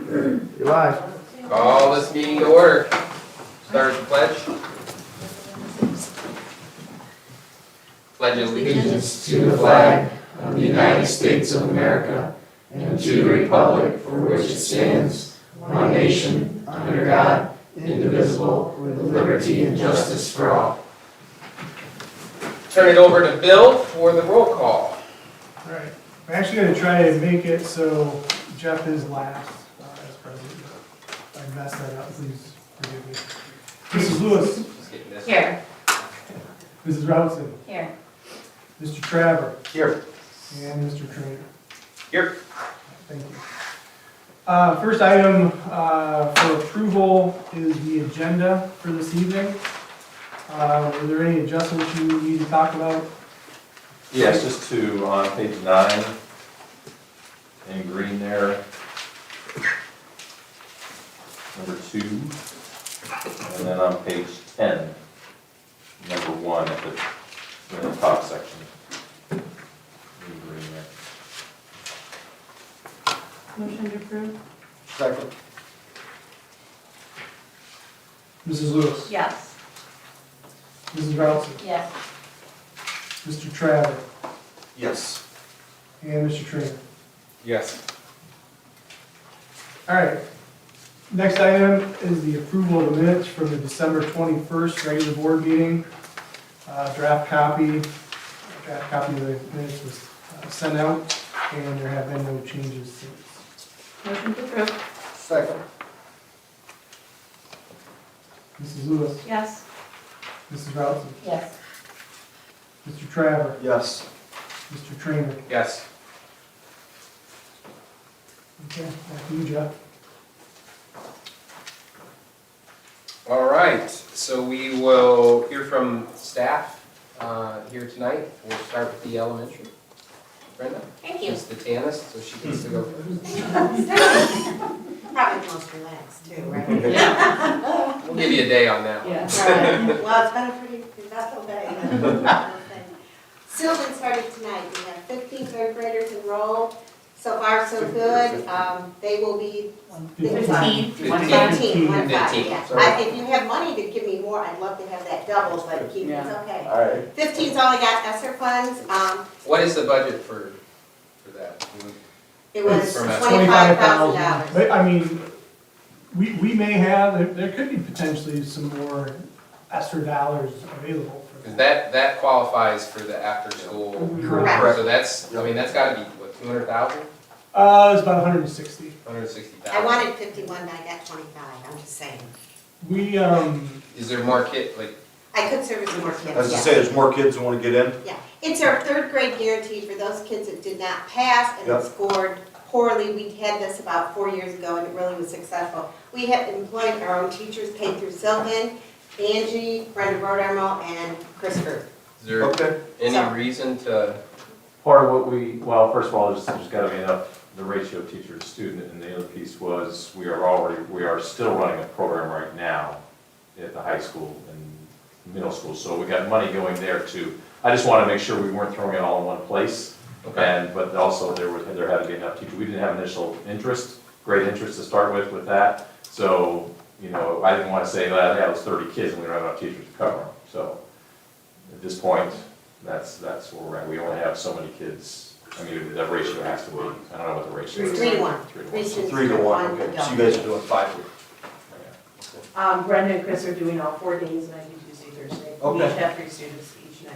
You're live. Call this meeting to order. Start with the pledge. Pledge allegiance to the flag of the United States of America and to the republic for which it stands, one nation, under God, indivisible, with liberty and justice for all. Turn it over to Bill for the roll call. All right. I'm actually going to try to make it so Jeff is last as president. If I mess that up, please forgive me. Mrs. Lewis. Just getting this. Here. Mrs. Routson. Here. Mr. Traver. Here. And Mr. Trainer. Here. Thank you. First item for approval is the agenda for this evening. Were there any adjustments you need to talk about? Yes, just on page 9, in green there, number 2, and then on page 10, number 1 in the top section, in green there. Motion to approve? Second. Mrs. Lewis. Yes. Mrs. Routson. Yes. Mr. Traver. Yes. And Mr. Trainer. Yes. All right. Next item is the approval of the minutes from the December 21st regular board meeting. Draft copy of the minutes was sent out, and there have been no changes since. Motion to approve? Second. Mrs. Lewis. Yes. Mrs. Routson. Yes. Mr. Traver. Yes. Mr. Trainer. Yes. Okay, back to you, Jeff. All right, so we will hear from staff here tonight. We'll start with the elementary. Brenda? Thank you. She's the tannist, so she gets to go first. Probably the most relaxed too, right? Yeah. We'll give you a day on that one. Yeah. Right. Well, it's been a pretty eventful day. Sylvan started tonight. We have 15 third graders enrolled. So far, so good. They will be 15. 15, 15, yeah. sorry. If you have money to give me more, I'd love to have that doubled, but keep it's okay. All right. 15's all I got, ESSER funds. What is the budget for that? It was From that $25,000. But, I mean, we may have, there could be potentially some more ESSER dollars available for Because that. that qualifies for the after-school. Correct. So that's, I mean, that's gotta be, what, 200,000? It's about 160. 160,000? I wanted 51, but I got 25, I'm just saying. We, Is there more like, I could service more kids, As I yes. say, there's more kids that want to get in. Yeah, it's our third grade guarantee for those kids that did not pass and that Yep. scored poorly. We had this about 4 years ago and it really was successful. We have employed our own teachers paid through Sylvan, Angie, Brenda Rodarmo, and Chris Fruit. is there Okay. any reason to, Part of what well, first of all, there's got to be enough, the ratio of teacher to student, and the other piece was, we are still running a program right now at the high school and middle school, so we got money going there too. I just want to make sure we weren't throwing it all in one place, okay, but also there had to be enough teachers. We didn't have initial great interest to start with that, so, you know, I didn't want to say, well, yeah, it was 30 kids and we don't have enough teachers to cover them, so at this point, that's where we're at. We only have so many kids. I mean, that ratio has to be, I don't know what the ratio is. 3 to 1. 3 to 1. Three So students 3 to for 1, one okay. adult. So you guys are doing 5 weeks. yeah. Brenda and Chris are doing all 4 days, Monday, Tuesday, Thursday. We Okay. each have 3 students each night.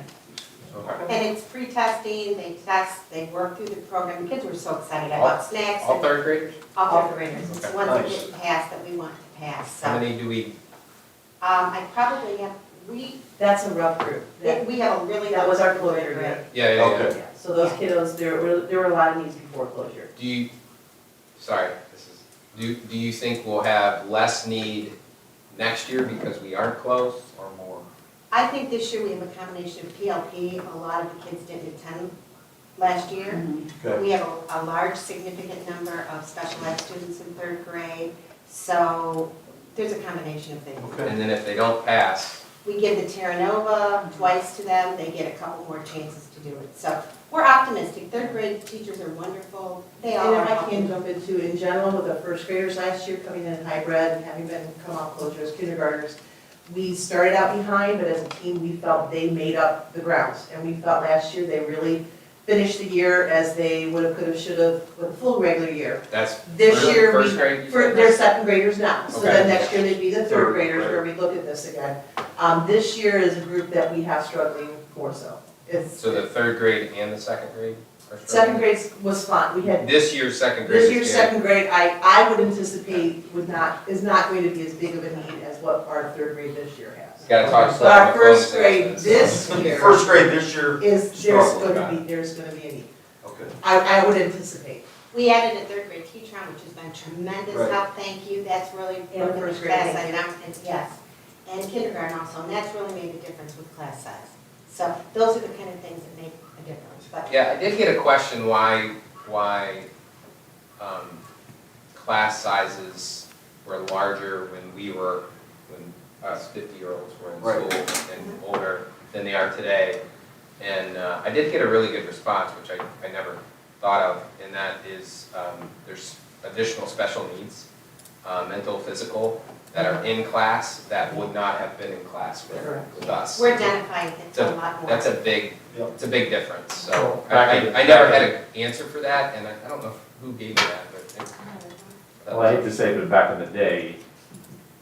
okay. And it's pre-testing, they test, they work through the program. Kids were so excited. I bought snacks. All and third graders? all third graders. It's the Okay. ones that Nice. didn't pass that we want to pass, How so. many do we, I probably have, That's a rough group. we have a really. That was our good closure group. group. yeah, yeah. Okay. Yeah, so those kiddos, there were a lot of needs before closure. Do you, sorry, do you think we'll have less need next year because we aren't closed or more? I think this year we have a combination of PLP. A lot of the kids didn't attend last year. Okay. We have a large significant number of special ed students in third grade. So there's a combination of things. Okay. And then if they don't pass, We give the Terra Nova twice to them, they get a couple more chances to do it. So we're optimistic, third grade teachers are wonderful, they all And are. if I can jump into, in general, with the first graders last year coming in hybrid and having been come out closure as kindergartners, we started out behind, but as a team, we felt they made up the grounds. And we felt last year they really finished the year as they would have, could have, should have, with a full regular year. That's This for year, first we, grade? you for, said? they're second graders now, so then Okay. next year they'd be the Third third graders grade. where we look at this again. This year is a group that we have struggling more so. It's, So the third grade and the second grade are second struggling? grade was fun, we had, This year's second grade this is year's good. second grade, I would anticipate is not going to be as big of a need as what our third grade this year has. Gotta talk But our about the first phone grade sales. this year First grade this year, is, Struggle. there's gonna be a need. okay. I would anticipate. We added a third grade teacher on, which has been tremendous Right. help, thank you, that's really And broken the first grade, class thank size, and yes, and kindergarten also, and that's really made a difference with class size. So those are the kind of things that make a difference, but Yeah, I did get a question why class sizes were larger when us 50-year-olds were in Right. school and older than they are today. And I did get a really good response, which I never thought of, and that is there's additional special needs, mental, physical, that are in class that would not have been in class with us. we're identifying things a lot more. That's a big, Yep. it's a big difference, so Well, I back in- never had an answer for that, and I don't know who gave me that, but. Well, I hate to say, but back in the day,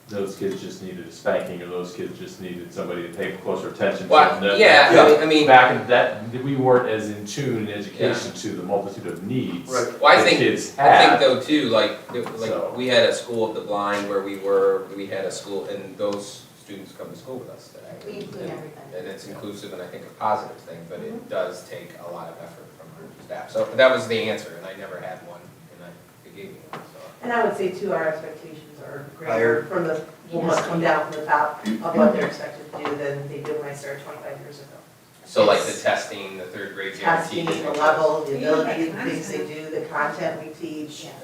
those kids just needed a spanking, or those kids just needed somebody to pay closer attention to them. Well, yeah, I mean, Back in that, we weren't as in tune in education to the multitude of needs Right. well, I that think, kids I think had. though too, like, So- we had a school of the blind where we had a school, and those students come to school with us today. We include everybody. And it's inclusive, and I think a positive thing, but it does take a lot of effort from our staff. So that was the answer, and I never had one, and it gave me one, so. And I would say too, our expectations are Higher. greater from the, will must come down from the top of what they're expected to do than they did when I started 25 years ago. So like the testing, the third grade guarantee. Testing, the level, the ability, the things they do, the content we teach, Yes.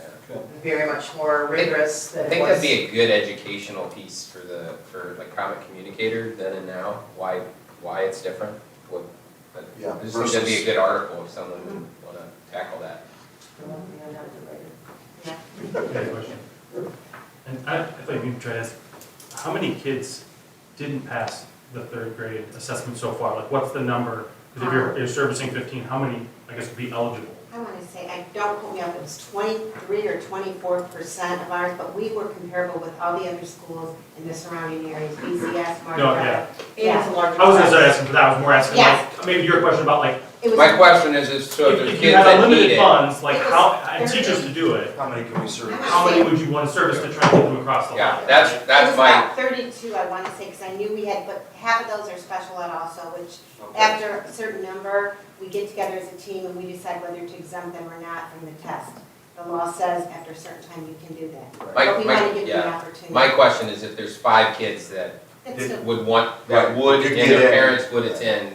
very much more rigorous I than it think that'd was. be a good educational piece for like common communicator then and now, why it's different. Yeah, I just think that'd be a versus- good article if someone would wanna tackle that. I had a question. And I thought you'd try to ask, how many kids didn't pass the third grade assessment so far? Like, what's the number? Because if you're servicing 15, how many, I guess, would be eligible? I want to say, don't quote me up, it was 23 or 24% of ours, but we were comparable with all the other schools in the surrounding areas, BCS, Martin. No, yeah. And it's a larger. I was gonna size. start asking for that, I was more asking Yes. like, maybe your question about like, It was, My question is so if there's if you kids had that need unlimited it. funds, like It was how, and 30. teachers to do it, How many can we serve? how many would you want to service to try to get them across the line? Yeah, it that's was my, about 32, I want to say, because I knew we had, but half of those are special ed also, which after a certain number, we get together as a team and we decide whether to exempt them or not from the test. The law says after a certain time you can do that. My- But we my- want to give you the yeah. opportunity. my question is if there's 5 kids that It's a- would want, Right, that would, could and get their in. parents would attend,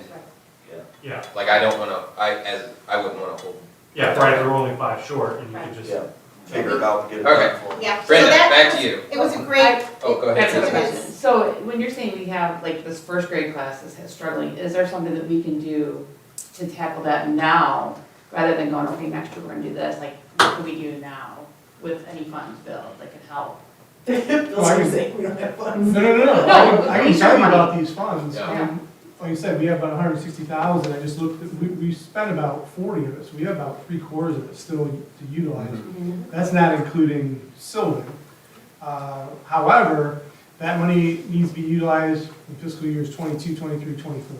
Yeah, like I don't wanna, I wouldn't wanna hold. yeah, right, there were only 5 short, and you could just. Yeah, figure it out and get it Okay. done for them. Yeah, so Brenda, that, back to you. it was a great. Oh, go ahead. That's a It question. is. So when you're saying we have, like, this first grade class is struggling, is there something that we can do to tackle that now, rather than going, okay, next year we're gonna do this, like, what can we do now with any funds built that could help? Those are saying we don't have funds. No, I can these tell are you money. about these funds. Yeah. Like you said, we have about 160,000, I just looked, we spent about 40 of it, so we have about 3/4 of it still to utilize. That's not including Sylvan. However, that money needs to be utilized in fiscal years 22, 23, 24.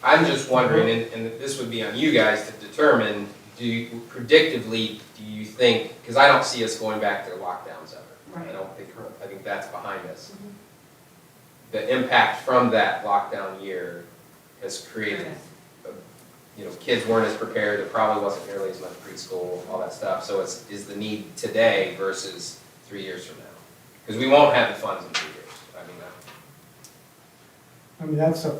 I'm just wondering, and this would be on you guys to determine, predictively, do you think, because I don't see us going back to lockdowns ever. Right. I think that's behind us. The impact from that lockdown year has created, kids weren't as prepared, there probably wasn't nearly as much preschool, all that stuff. So is the need today versus 3 years from now? Because we won't have the funds in 3 years. I mean, that's a,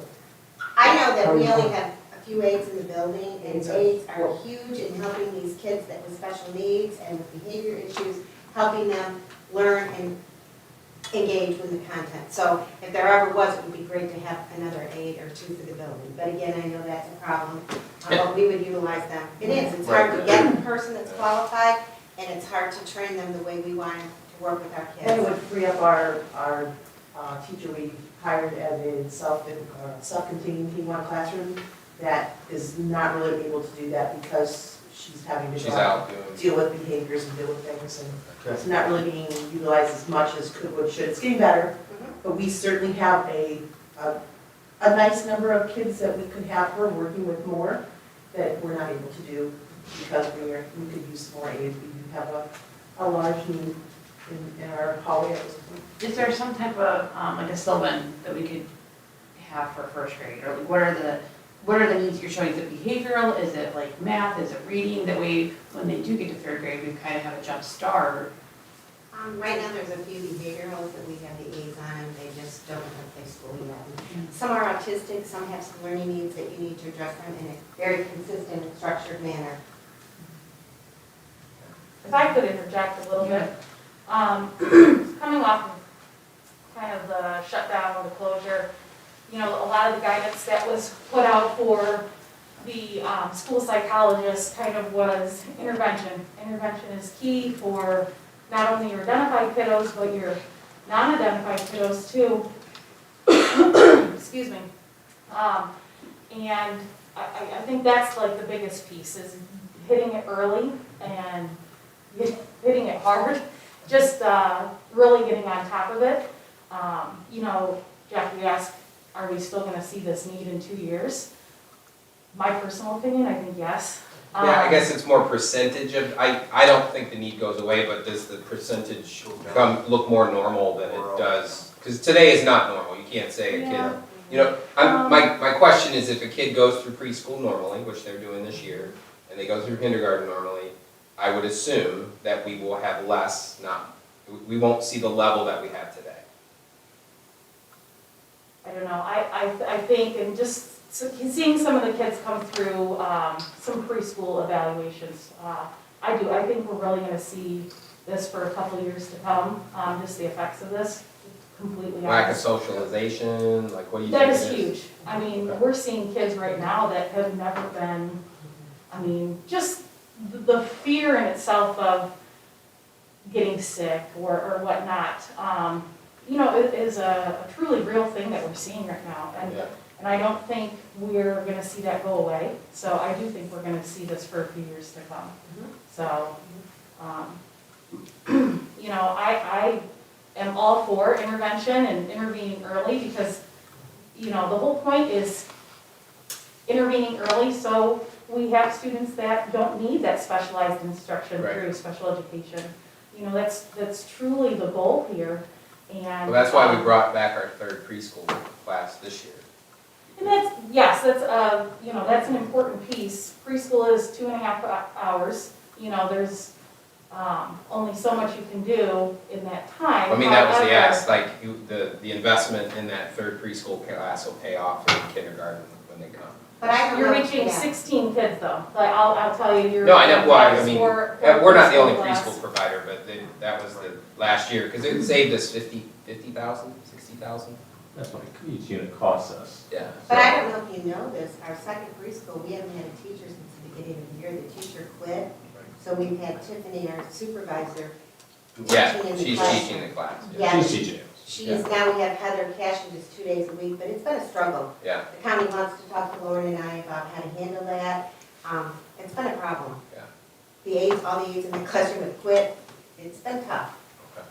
I know that we only have a few aides in the building, and aides are huge in helping these kids that with special needs and with behavior issues, helping them learn and engage with the content. So if there ever was, it would be great to have another aide or two for the building. But again, I know that's a problem, but we would utilize them. It is, it's hard to get the person that's qualified, and it's hard to train them the way we want to work with our And it kids. would free up our teacher we hired at a self-contained P1 classroom that is not really able to do that because she's having to She's go out, out doing, deal with behaviors and deal with things, and it's not really being utilized as much as could, would, should. It's getting better, but we certainly have a nice number of kids that we could have her working with more that we're not able to do because we could use more aid. We do have a large need in our hallway at this point. Is there some type of, like a Sylvan that we could have for first grade? Or like what are the needs you're showing? Is it behavioral? Is it like math? Is it reading? That way, when they do get to third grade, we kind of have a jump start. Right now, there's a few behaviorals that we have the aides on, they just don't have play school yet. Some are autistic, some have some learning needs that you need to address them in a very consistent and structured manner. If I could interject a little bit, coming off of kind of the shutdown or the closure, you know, a lot of the guidance that was put out for the school psychologist kind of was intervention. Intervention is key for not only your identified kiddos, but your non-identified kiddos too. Excuse me. And I think that's like the biggest piece is hitting it early and hitting it hard, just really getting on top of it. You know, Jack, you asked, are we still gonna see this need in 2 years? My personal opinion, I think yes. yeah, I guess it's more percentage of, I don't think the need goes away, but does the percentage look more normal than it does? Because today is not normal, you can't say a kid, you know, my question is if a kid goes through preschool normally, which they're doing this year, and they go through kindergarten normally, I would assume that we will have less, we won't see the level that we have today. I don't know, I think, and just seeing some of the kids come through some preschool evaluations, I think we're really gonna see this for a couple of years to come, just the effects of this, completely Lack of honest. socialization, like what do you think That it is huge. I mean, we're seeing kids right now that have never been, I mean, just the fear in itself of getting sick or whatnot, you know, it is a truly real thing that we're seeing right now. Yeah. And I don't think we're gonna see that go away. So I do think we're gonna see this for a few years to come. So, you know, I am all for intervention and intervening early because, you know, the whole point is intervening early so we have students that don't need that specialized instruction Right. through special education. You know, that's truly the goal here. And Well, that's why we brought back our third preschool class this year. And that's, yes, that's, you know, that's an important piece. Preschool is 2.5 hours. You know, there's only so much you can do in that time. I mean, that was the However, ask, like, the investment in that third preschool class will pay off in kindergarten when they come. But I don't know. You're reaching yeah. 16 kids though. Like, I'll tell you, you're. No, I know, well, I mean, for we're not the only class. preschool provider, but that was the last year, because it saved us 50,000, 60,000. That's what each unit costs us. Yeah. But I don't know if you know this, our second preschool, we haven't had a teacher since the beginning of the year. The teacher quit. So we've had Tiffany, our supervisor, Yeah, teaching in the she's classroom. teaching the class, yeah. Yeah, She's teaching us. she is, now we have Heather Cashin just 2 days a week, but it's been a struggle. Yeah, The county wants to talk to Lauren and I about how to handle that. It's been a problem. yeah. The aides, all the aides in the classroom have quit. It's been tough. Okay.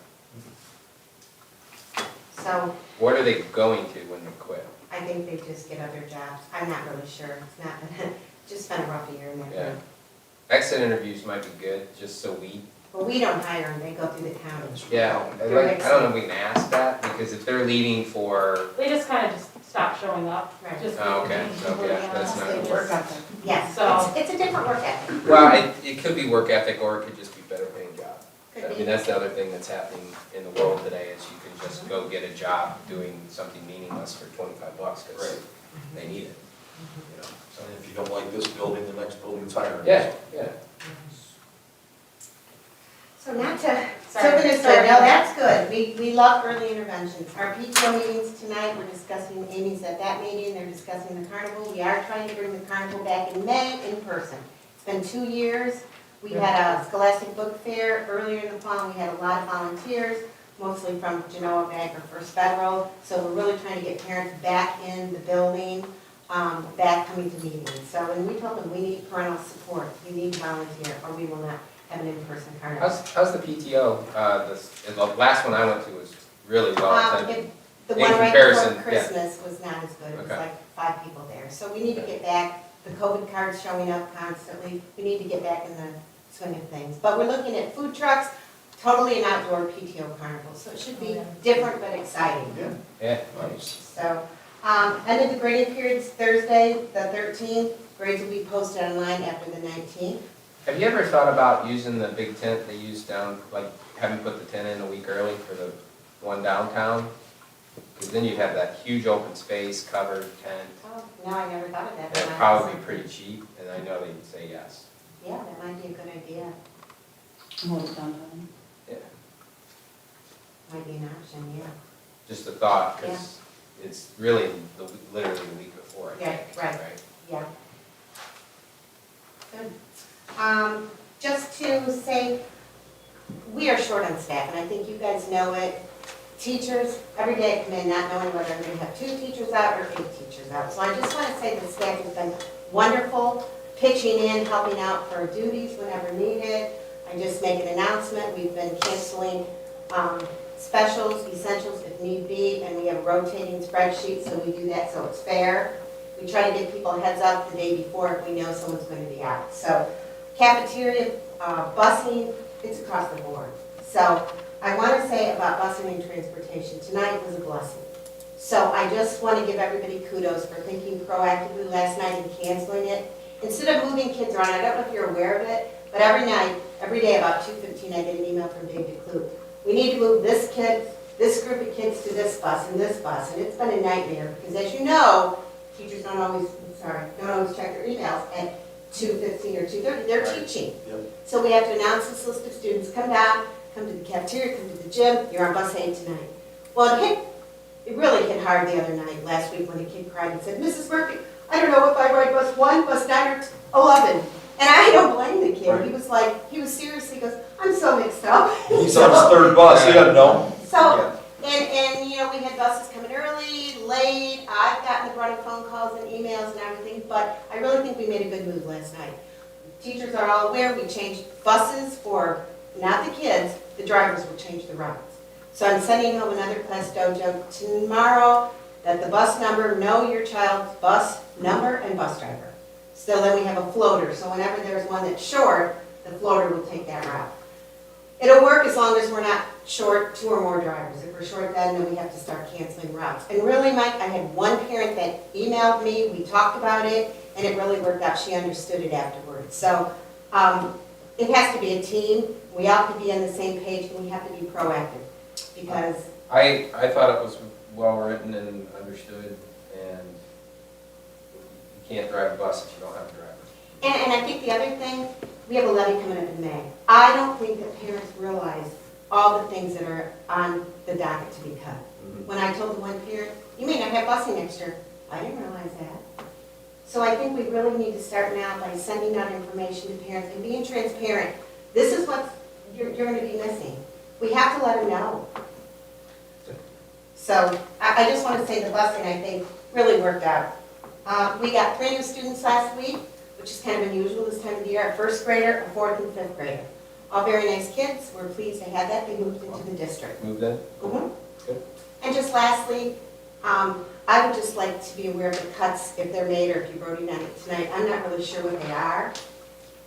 So What are they going to when they quit? I think they just get other jobs. I'm not really sure. It's not, just been a rough year in that. Yeah. Exit interviews might be good, just so we, But we don't hire them, they go through the county. yeah, I don't know if we can ask that, because if they're leaving for, They just kind of just stop showing up. Right. Just Oh, okay. being So, completely yeah, that's honest. not They gonna just- work. Yes, So- it's a different work ethic. well, it could be work ethic, or it could just be better paying job. Could I be. mean, that's the other thing that's happening in the world today, is you can just go get a job doing something meaningless for $25, because they need it, you know, so. And if you don't like this building, the next building's higher. Yeah, yeah. So not to, Sorry. Sylvan is our No, that's good. We love early interventions. Our PTO meetings tonight, we're discussing, Amy's at that meeting, they're discussing the carnival. We are trying to bring the carnival back in May in person. It's been 2 years. We had a Scholastic Book Fair earlier in the fall. We had a lot of volunteers, mostly from Genoa Bank or First Federal. So we're really trying to get parents back in the building, back coming to meetings. So, and we told them we need parental support. We need volunteer, or we will not have an in-person carnival. How's the PTO? The last one I went to was really well attended. The In one right comparison, before yeah. Christmas was not as good. It was Okay. like 5 people there. So we need to get back. The COVID card's showing up constantly. We need to get back in the swing of things. But we're looking at food trucks, totally an outdoor PTO carnival. So it should be different but exciting. Yeah. So, end of the grading period's Thursday, the 13th. Grades will be posted online after the 19th. Have you ever thought about using the big tent they use down, like having put the tent in a week early for the one downtown? Because then you'd have that huge open space, covered tent. Oh, no, I never thought of that. That'd probably be pretty cheap, and I know they'd say yes. Yeah, that might be a good idea. Hold it downtown. Yeah. Might be an option, yeah. Just a thought, because it's really literally the week before, I Yeah, think. right. Yeah. Good. Just to say, we are short on staff, and I think you guys know it. Teachers, every day I come in not knowing whether I'm going to have 2 teachers out or 8 teachers out. So I just want to say the staff has been wonderful, pitching in, helping out for our duties whenever needed. I just make an announcement, we've been canceling specials, essentials if need be, and we have a rotating spreadsheet, so we do that so it's fair. We try to give people a heads up the day before if we know someone's going to be out. So cafeteria, busing, it's across the board. So I want to say about busing and transportation, tonight was a blessing. So I just want to give everybody kudos for thinking proactively last night and canceling it. Instead of moving kids around, I don't know if you're aware of it, but every night, every day about 2:15, I get an email from Dave DeClue. We need to move this group of kids to this bus, and it's been a nightmare, because as you know, teachers don't always check their emails at 2:15 or 2:30, they're Right. teaching. Yep. So we have to announce this list of students, come down, come to the cafeteria, come to the gym, you're on bus 8 tonight. Well, it really hit hard the other night, last week, when a kid cried and said, Mrs. Murphy, I don't know if I ride bus 1, bus 9, or 11. And I don't blame the kid. Right. He was serious, he goes, I'm so mixed up. He's on his 3rd bus, he doesn't know. So, and you know, we had buses coming early, late, I've gotten the brunt of phone calls and emails and everything, but I really think we made a good move last night. Teachers are all aware, we changed buses for, not the kids, the drivers will change the routes. So I'm sending home another class dojo tomorrow, that the bus number, know your child's bus number and bus driver. So then we have a floater, so whenever there's one that's short, the floater will take that route. It'll work as long as we're not short 2 or more drivers. If we're short then we have to start canceling routes. And really, Mike, I had one parent that emailed me, we talked about it, and it really worked out. She understood it afterwards. So it has to be a team. We all have to be on the same page, and we have to be proactive. Because I thought it was well-written and understood, and you can't drive a bus if you don't have a driver. And I think the other thing, we have a levy coming up in May. I don't think that parents realize all the things that are on the docket to be cut. When I told the one parent, you may not have busing next year, I didn't realize that. So I think we really need to start now by sending out information to parents and being transparent. This is what you're going to be missing. We have to let them know. So I just want to say the busing, I think, really worked out. We got 3 new students last week, which is kind of unusual this time of the year, a 1st grader, a 4th and 5th grader. All very nice kids, we're pleased to have that, they moved into the district. Moved in? Good. And just lastly, I would just like to be aware of the cuts, if they're made, or if you voted on it tonight, I'm not really sure what they are.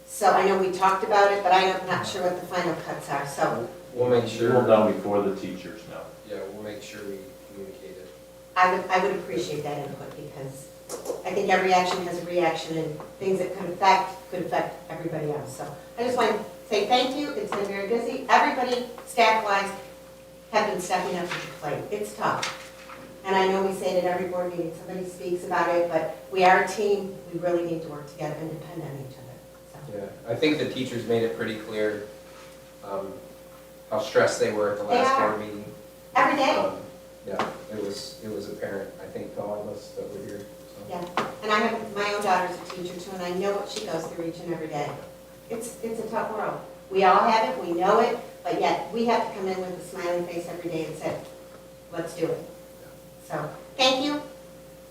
So I know we talked about it, but I'm not sure what the final cuts are, so We'll make We'll sure, know before the teachers know. yeah, we'll make sure we communicate it. I would appreciate that input, because I think every action has a reaction, and things that could affect everybody else. So I just want to say thank you. It's been very busy. Everybody, staff-wise, have been stepping up to the plate. It's tough. And I know we say it at every board meeting, somebody speaks about it, but we are a team. We really need to work together and depend on each other. So. Yeah, I think the teachers made it pretty clear. how stressed they were at the They last are. board meeting. Every day. Yeah, it was apparent, I think, to all of us that were here, so. Yeah, and I have, my own daughter's a teacher too, and I know what she goes through each and every day. It's a tough world. We all have it, we know it, but yet we have to come in with a smiling face every day and say, let's do it. So, thank you.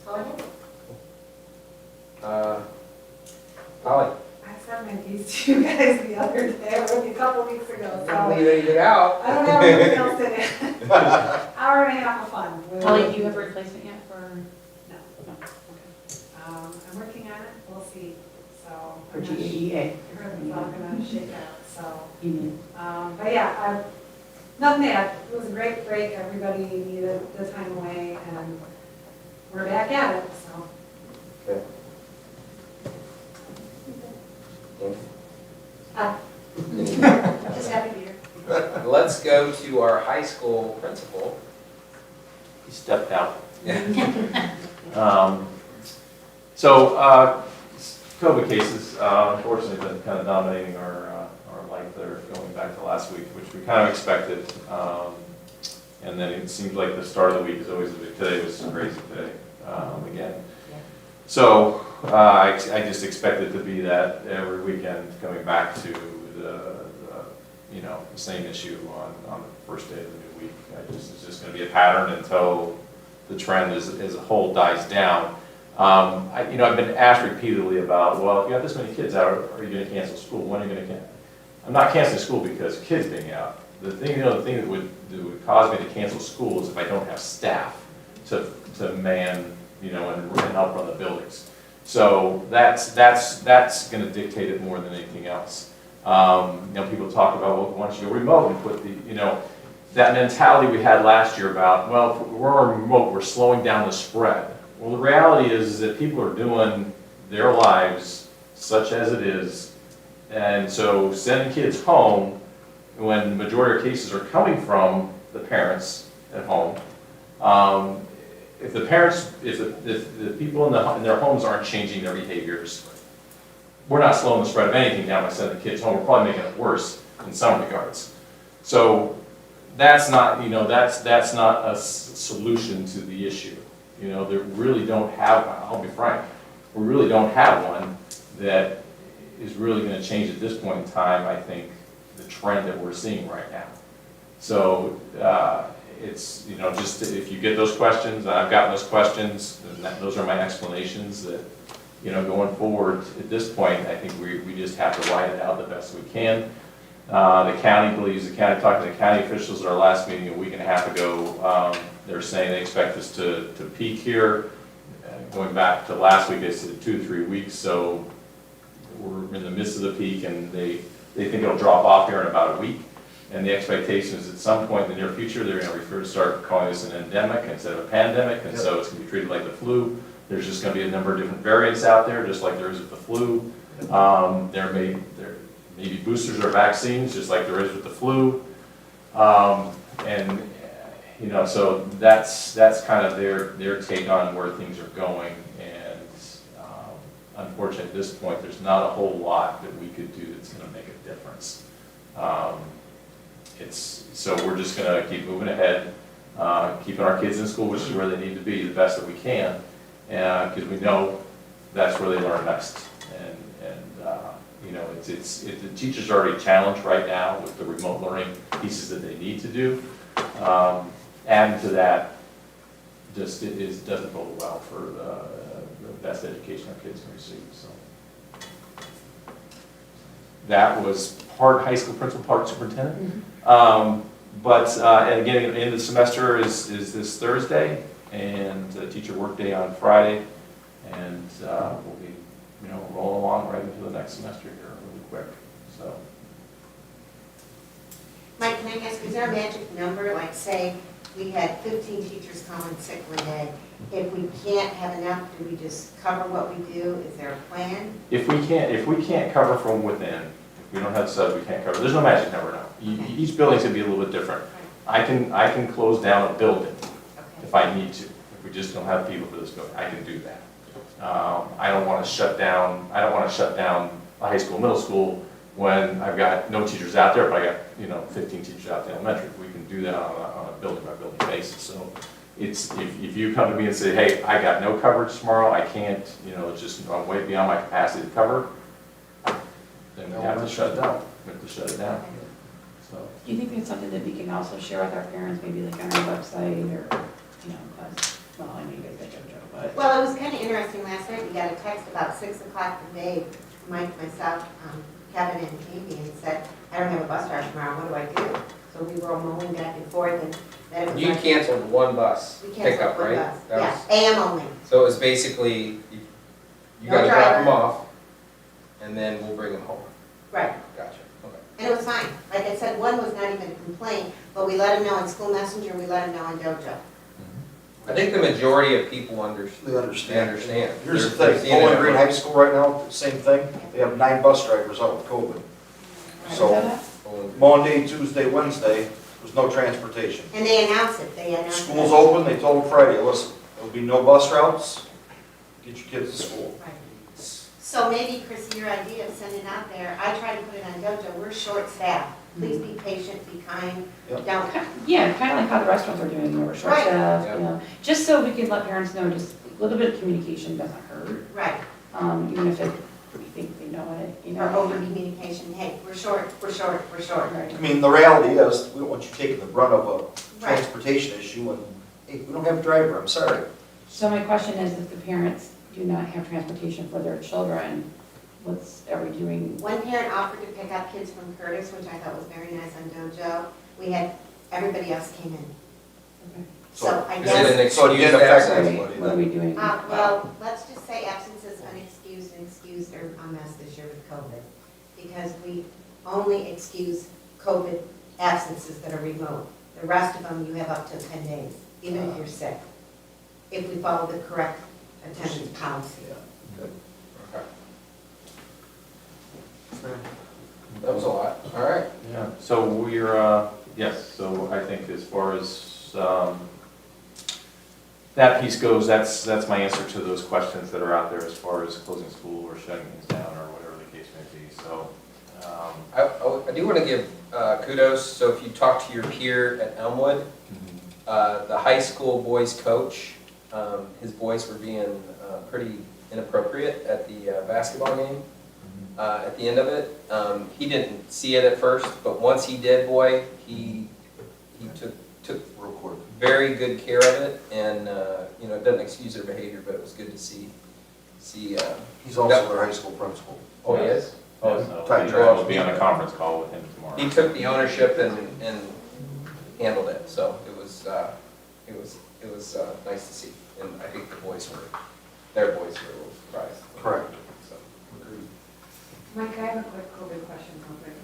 That's all I have. Holly, I sent my piece to you guys the other day, or maybe a couple weeks ago, don't so leave anything out. I don't have anything else in it. Hour and a half of fun. Holly, do you have a replacement yet for? No. No, okay. I'm working on it, we'll see, so. For I'm not GAEA. sure if it's all gonna shake out, so. You mean? But yeah, nothing bad, it was a great break, everybody needed the time away, and we're back at it, so. Okay. Just happy to be here. Let's go to our high school principal. He stepped out. Yeah. So, COVID cases, unfortunately, been kind of dominating our life there, going back to last week, which we kind of expected. And then it seems like the start of the week is always a big, today was crazy today, again. So, I just expect it to be that every weekend coming back to the same issue on the first day of the new week. It's just gonna be a pattern until the trend as a whole dies down. I've been asked repeatedly about, well, if you have this many kids out, are you gonna cancel school? When are you gonna cancel? I'm not canceling school because of kids being out. The thing that would cause me to cancel school is if I don't have staff to man, and help run the buildings. So that's gonna dictate it more than anything else. People talk about, well, once you go remote and put that mentality we had last year about, well, if we're on remote, we're slowing down the spread. Well, the reality is that people are doing their lives such as it is. And so sending kids home when the majority of cases are coming from the parents at home, if the people in their homes aren't changing their behaviors, we're not slowing the spread of anything down by sending the kids home. We're probably making it worse in some regards. So that's not, that's not a solution to the issue. They really don't have, I'll be frank, we really don't have one that is really going to change at this point in time, I think, the trend that we're seeing right now. So it's, just if you get those questions, and I've gotten those questions, and those are my explanations that, going forward at this point, I think we just have to ride it out the best we can. The county talking to the county officials at our last meeting a week and a half ago, they're saying they expect us to peak here. Going back to last week, they said 2 to 3 weeks, so we're in the midst of the peak, and they think it'll drop off here in about a week. And the expectation is at some point in the near future, they're going to start calling this an endemic instead of a pandemic, and so it's going to be treated like the flu. There's just going to be a number of different variants out there, just like there is with the flu. There may be boosters or vaccines, just like there is with the flu. So that's kind of their take on where things are going. And unfortunately, at this point, there's not a whole lot that we could do that's going to make a difference. So we're just going to keep moving ahead, keeping our kids in school, which is where they need to be, the best that we can, because we know that's where they learn next. The teachers are already challenged right now with the remote learning pieces that they need to do. Adding to that, just it doesn't bode well for the best education our kids can receive. So that was part high school principal, part superintendent. And again, the end of the semester is this Thursday, and teacher work day on Friday, and we'll be roll along right into the next semester here really quick. So, Mike, can I ask, is there a magic number, like say we had 15 teachers calling sick one day? If we can't have enough, do we just cover what we do? Is there a plan? if we can't cover from within, if we don't have subs, we can't cover. There's no magic number now. Each building's gonna be a little bit different. I can close down a building if I need to. If we just don't have people for this building, I can do that. I don't want to shut down a high school, middle school when I've got no teachers out there, but I got, 15 teachers out in the elementary. We can do that on a building by building basis. So it's, if you come to me and say, hey, I got no coverage tomorrow, I can't, it's just, I'm way beyond my capacity to cover, then we have to shut it down. We have to shut it down. So. Do you think it's something that we can also share with our parents, maybe like on our website or, as, well, I know you guys got JoJo, but. Well, it was kind of interesting, last night, we got a text about 6 o'clock today, Mike, myself, Kevin and Amy, and said, I don't have a bus driver tomorrow, what do I do? So we were all mulling back and forth, and then it was You like. canceled one bus We canceled pickup, one right? bus. That Yeah, was- AM only. So it was basically, you No gotta drop driver. them off, and then we'll bring them home. Right, Gotcha, okay. and it was fine. Like I said, one was not even a complaint, but we let him know in school messenger, we let him know in JoJo. I think the majority of people They they understand. understand. Here's the They're thing, seeing it Bowling Green everywhere. High School right now, same thing, they have 9 bus drivers out with COVID. So Monday, Tuesday, Wednesday, there's no transportation. And they announced it, they announced it. School's open, they told them Friday, listen, there'll be no bus routes, get your kids to school. Right. So maybe, Chris, your idea of sending out there, I try to put it on JoJo, we're short-staffed. Please be patient, be kind, Yep. don't. Yeah, kind of like how the restaurants are doing, we're short Right. staffed, Yeah. just so we can let parents know, just a little bit of communication doesn't hurt. Right, Even if we think they know it, or over communication, hey, we're short. Right. I mean, the reality is, we don't want you taking the brunt of a Right. transportation issue, and, hey, we don't have a driver, I'm sorry. So my question is, if the parents do not have transportation for their children, are we doing? One parent offered to pick up kids from Curtis, which I thought was very nice on JoJo. We had, everybody else came in. Okay. So I Is it guess, an So it excused didn't affect absence? anybody What are then. we doing? well, let's just say absences unexcused and excused are a mess this year with COVID. Because we only excuse COVID absences that are remote. The rest of them, you have up to 10 days, even if you're sick. If we follow the correct attendance policy. Okay. That was a lot, all right. Yeah, so we're, yes, so I think as far as that piece goes, that's my answer to those questions that are out there as far as closing school or shutting things down or whatever the case may be, so. I do want to give kudos, so if you talk to your peer at Elmwood, the high school boys coach, his boys were being pretty inappropriate at the basketball game. At the end of it, he didn't see it at first, but once he did, boy, he took Real quick. very good care of it, and it doesn't excuse their behavior, but it was good to see. He's also their high school principal. Oh, he is. Oh, so we'll be on a conference call with him tomorrow. He took the ownership and handled it, so it was nice to see, and I think their boys were a little surprised. Correct. So. Mike, I have a quick COVID question real quick.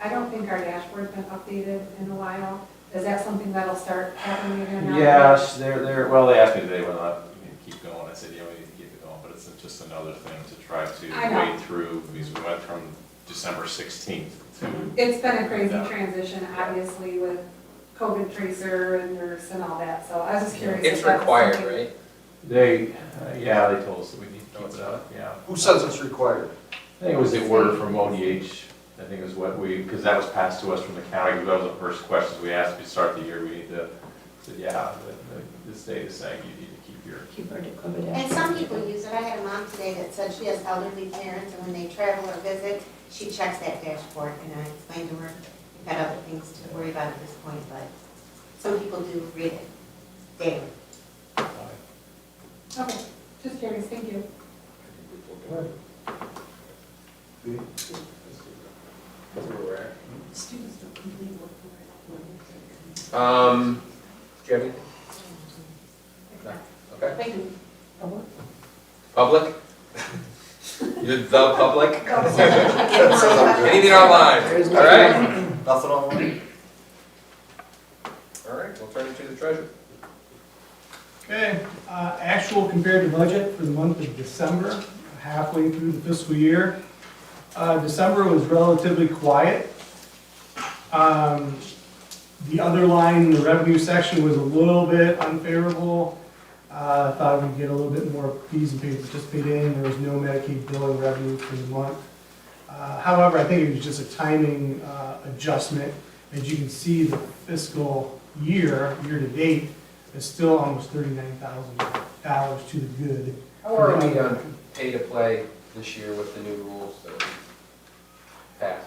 I don't think our dashboard's been updated in a while. Is that something that'll start happening again now? Yes, well, they asked me today whether or not we need to keep going. I said, yeah, we need to keep it going, but it's just another thing to try I to know. wade through, because we went from December 16th to, It's been a crazy Yeah. transition, obviously, with COVID tracer and nurse and all that, so I was just curious. It's if that was required, something- right? they told us that we need to keep it up, yeah. Who says it's required? I think it was the order from ODH, I think is what because that was passed to us from the county, that was the first questions we asked to start the year, we need to, the state is saying you need to keep your. Keep our COVID out. And some people use it. I had a mom today that said she has elderly parents, and when they travel or visit, she checks that dashboard, and I explained to her, we've got other things to worry about at this point, but some people do read it daily. Okay, just curious, thank you. That's where we're at. Students don't complete work for Do you have anything? No. Okay. Thank you. Public? You're the public? Anything Anything online? All right. Nothing online? All right, we'll turn it to the treasurer. Okay, actual compared to budget for the month of December, halfway through the fiscal year. December was relatively quiet. The other line in the revenue section was a little bit unfavorable. I thought we'd get a little bit more fees and paid participate in. There was no Medicaid billing revenue for the month. However, I think it was just a timing adjustment. As you can see, the fiscal year to date, is still almost $39,000 to the good. How are we on pay to play this year with the new rules that we passed?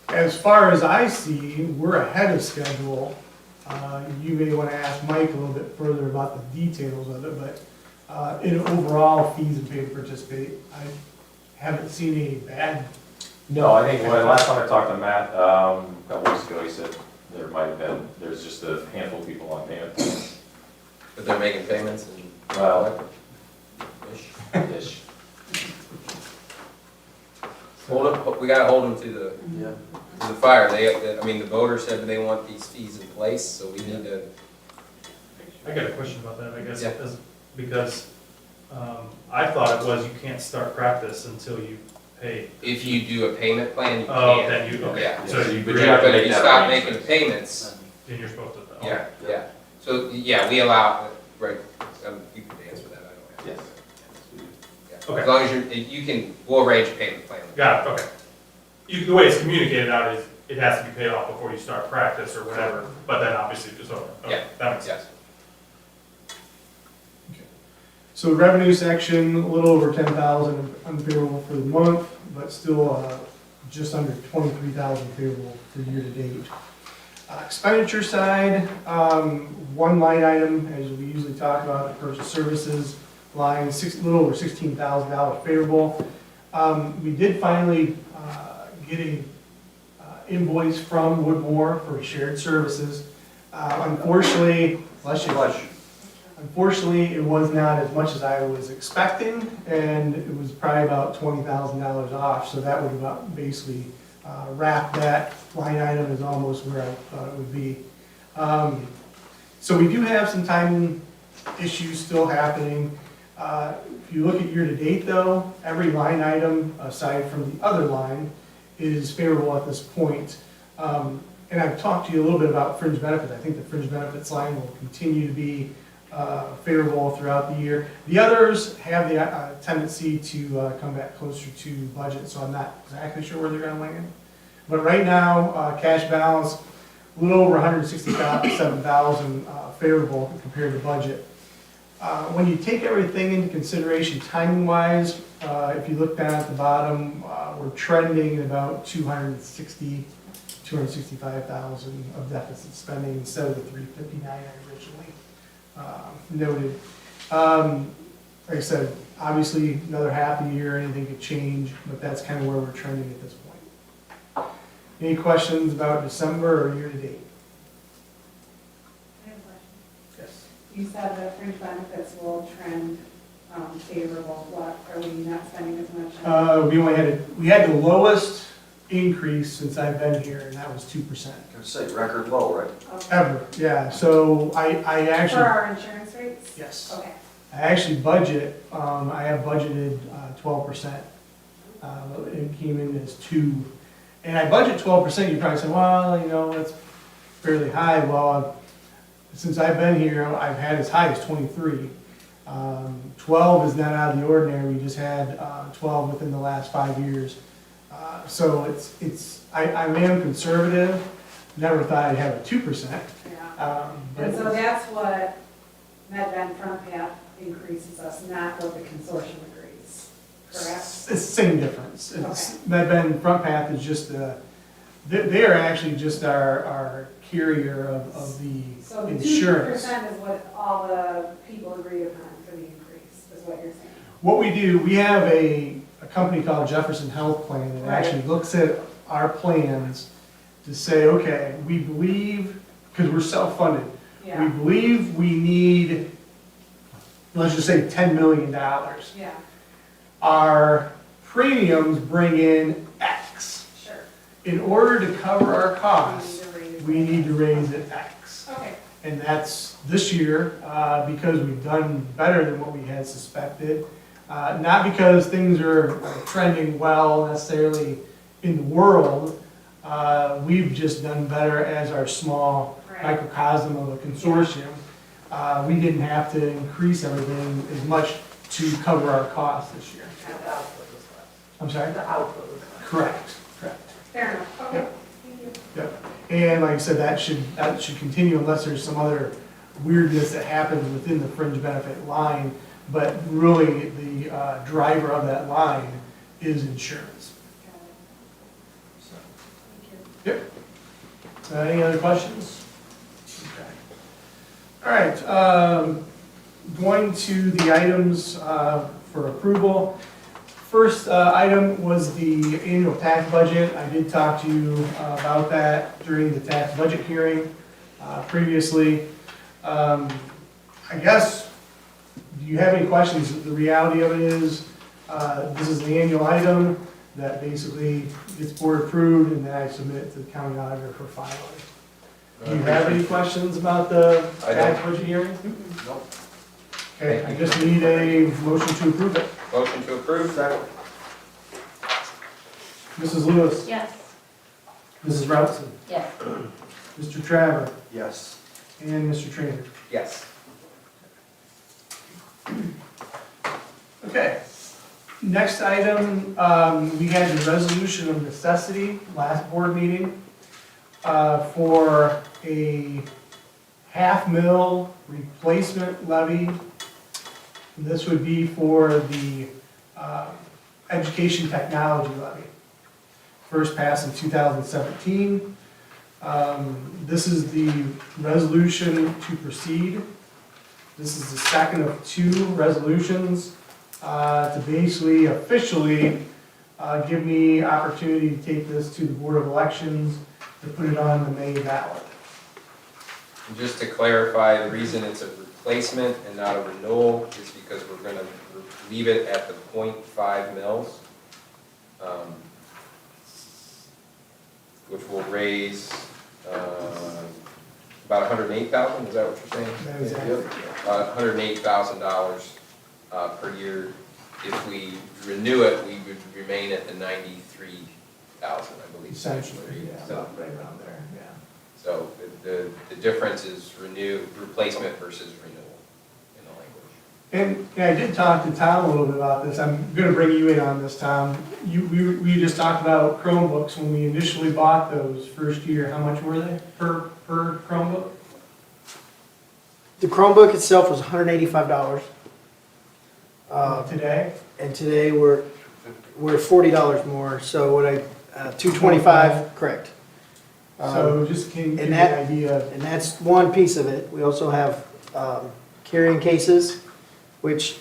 As far as I see, we're ahead of schedule. You may want to ask Mike a little bit further about the details of it, but in overall fees and pay to participate, I haven't seen any bad. No, I think when last time I talked to Matt, a couple weeks ago, he said there might have been, there's just a handful of people on payment plans. But they're making payments and. Well, Ish. ish. We gotta hold them to the fire. I mean, the voters said that they want these fees in place, so we need to. I got a question about that, I guess, Yeah. because I thought it was you can't start practice until you pay. If you do a payment plan, you Oh, can. then you, okay, Yeah. so you, But you have to But if make you that stop arrangement. making the payments, then you're supposed to. oh. yeah. So, yeah, we allow, right, you can answer that, I don't have. Yes. Yeah. Okay. As long as you can, we'll arrange a payment plan. Got it, okay. The way it's communicated out is it has to be paid off before you start practice or whatever, but then obviously it's over. Okay, Yeah. that makes sense. Yes. So the revenue section, a little over 10,000 unfavorable for the month, but still just under 23,000 favorable for year to date. Expenditure side, one line item, as we usually talk about, the purchase services line, a little over $16,000 favorable. We did finally get a invoice from Woodmore for shared services. Unfortunately, unfortunately, it was not as much as I was expecting, and it was probably about $20,000 off, so that would about basically wrap that line item is almost where I thought it would be. So we do have some timing issues still happening. If you look at year-to-date though, every line item, aside from the other line, is favorable at this point. And I've talked to you a little bit about fringe benefits. I think the fringe benefits line will continue to be favorable throughout the year. The others have the tendency to come back closer to budget, so I'm not exactly sure where they're gonna land. But right now, cash balance, a little over 167,000 favorable compared to budget. When you take everything into consideration timing-wise, if you look down at the bottom, we're trending at about 265,000 of deficit spending instead of the 359 I originally noted. Like I said, obviously another half a year, anything could change, but that's kind of where we're trending at this point. Any questions about December or year to date? I have a question. Yes. You said that fringe benefits will trend favorable. What, are we not spending as much? We had the lowest increase since I've been here, and that was 2%. I'd say record low, right? Okay. Ever, yeah, so I For actually, our insurance rates? yes, Okay. I actually budget, I have budgeted 12%. It came in as 2%. And I budget 12%, you probably say, well, you know, that's fairly high. Well, since I've been here, I've had as high as 23. 12 is not out of the ordinary, we just had 12 within the last 5 years. So I am conservative, never thought I'd have a 2%. Yeah. But And so that's what MedBen Front Path increases us, not what the consortium agrees, correct? It's the same difference. Okay. MedBen Front Path is just they are actually just our carrier of the So the insurance. 2% is what all the people agreed upon for the increase, is what you're saying? What we do, we have a company called Jefferson Health Plan that Right. actually looks at our plans to say, okay, we believe, because we're self-funded, we Yeah, believe we need, let's just say $10 million. yeah, Our premiums bring in X. sure. In order to cover our We costs, need to raise we need to it. raise it X. Okay, And that's this year, because we've done better than what we had suspected. Not because things are trending well necessarily in the world, we've just done better as our small right. microcosm of a consortium. We didn't have to increase everything as much to cover our costs this year. And the output was less. I'm sorry? The output was less. Correct. Fair enough, okay. Thank you. And like I said, that should continue unless there's some other weirdness that happens within the fringe benefit line. But really, the driver of that line is insurance. So, yep. Any other questions? Okay. All right, going to the items for approval. First item was the annual tax budget. I did talk to you about that during the tax budget hearing previously. I guess, do you have any questions? The reality of it is, this is the annual item that basically gets board approved, and then I submit it to the county auditor for filing. Do you have any questions about the I tax budget hearing? Nope. Okay, I just need a motion to approve it. Motion to approve? Mrs. Lewis, Yes. Mrs. Routson, Yes. Mr. Traver, Yes. and Mr. Trainer. Yes. Okay. Next item, we had the resolution of necessity, last board meeting, for a half-mil replacement levy. This would be for the education technology levy. First passed in 2017. This is the resolution to proceed. This is the second of two resolutions to basically officially give me opportunity to take this to the Board of Elections to put it on the May ballot. And just to clarify, the reason it's a replacement and not a renewal is because we're gonna leave it at the 0.5 mils, which will raise about $108,000, is that what you're saying? That is accurate. $108,000 per year. If we renew it, we would remain at the 93,000, I believe. Essentially, yeah, So, about right around there, yeah. so the difference is replacement versus renewal in the language. And I did talk to Tom a little bit about this. I'm gonna bring you in on this, Tom. We just talked about Chromebooks when we initially bought those first year. How much were they per Chromebook? The Chromebook itself was $185. Today? And today we're $40 more, so what $225, correct. So just can you give and me that- an idea of, And that's one piece of it. We also have carrying cases, which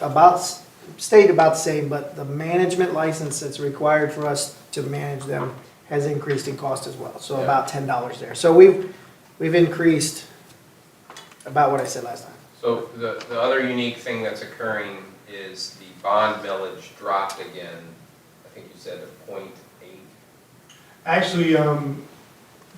stayed about the same, but the management license that's required for us to manage them has increased in cost as well, so Yeah. about $10 there. So we've increased about what I said last time. So the other unique thing that's occurring is the bond millage dropped again. I think you said a 0.8. actually,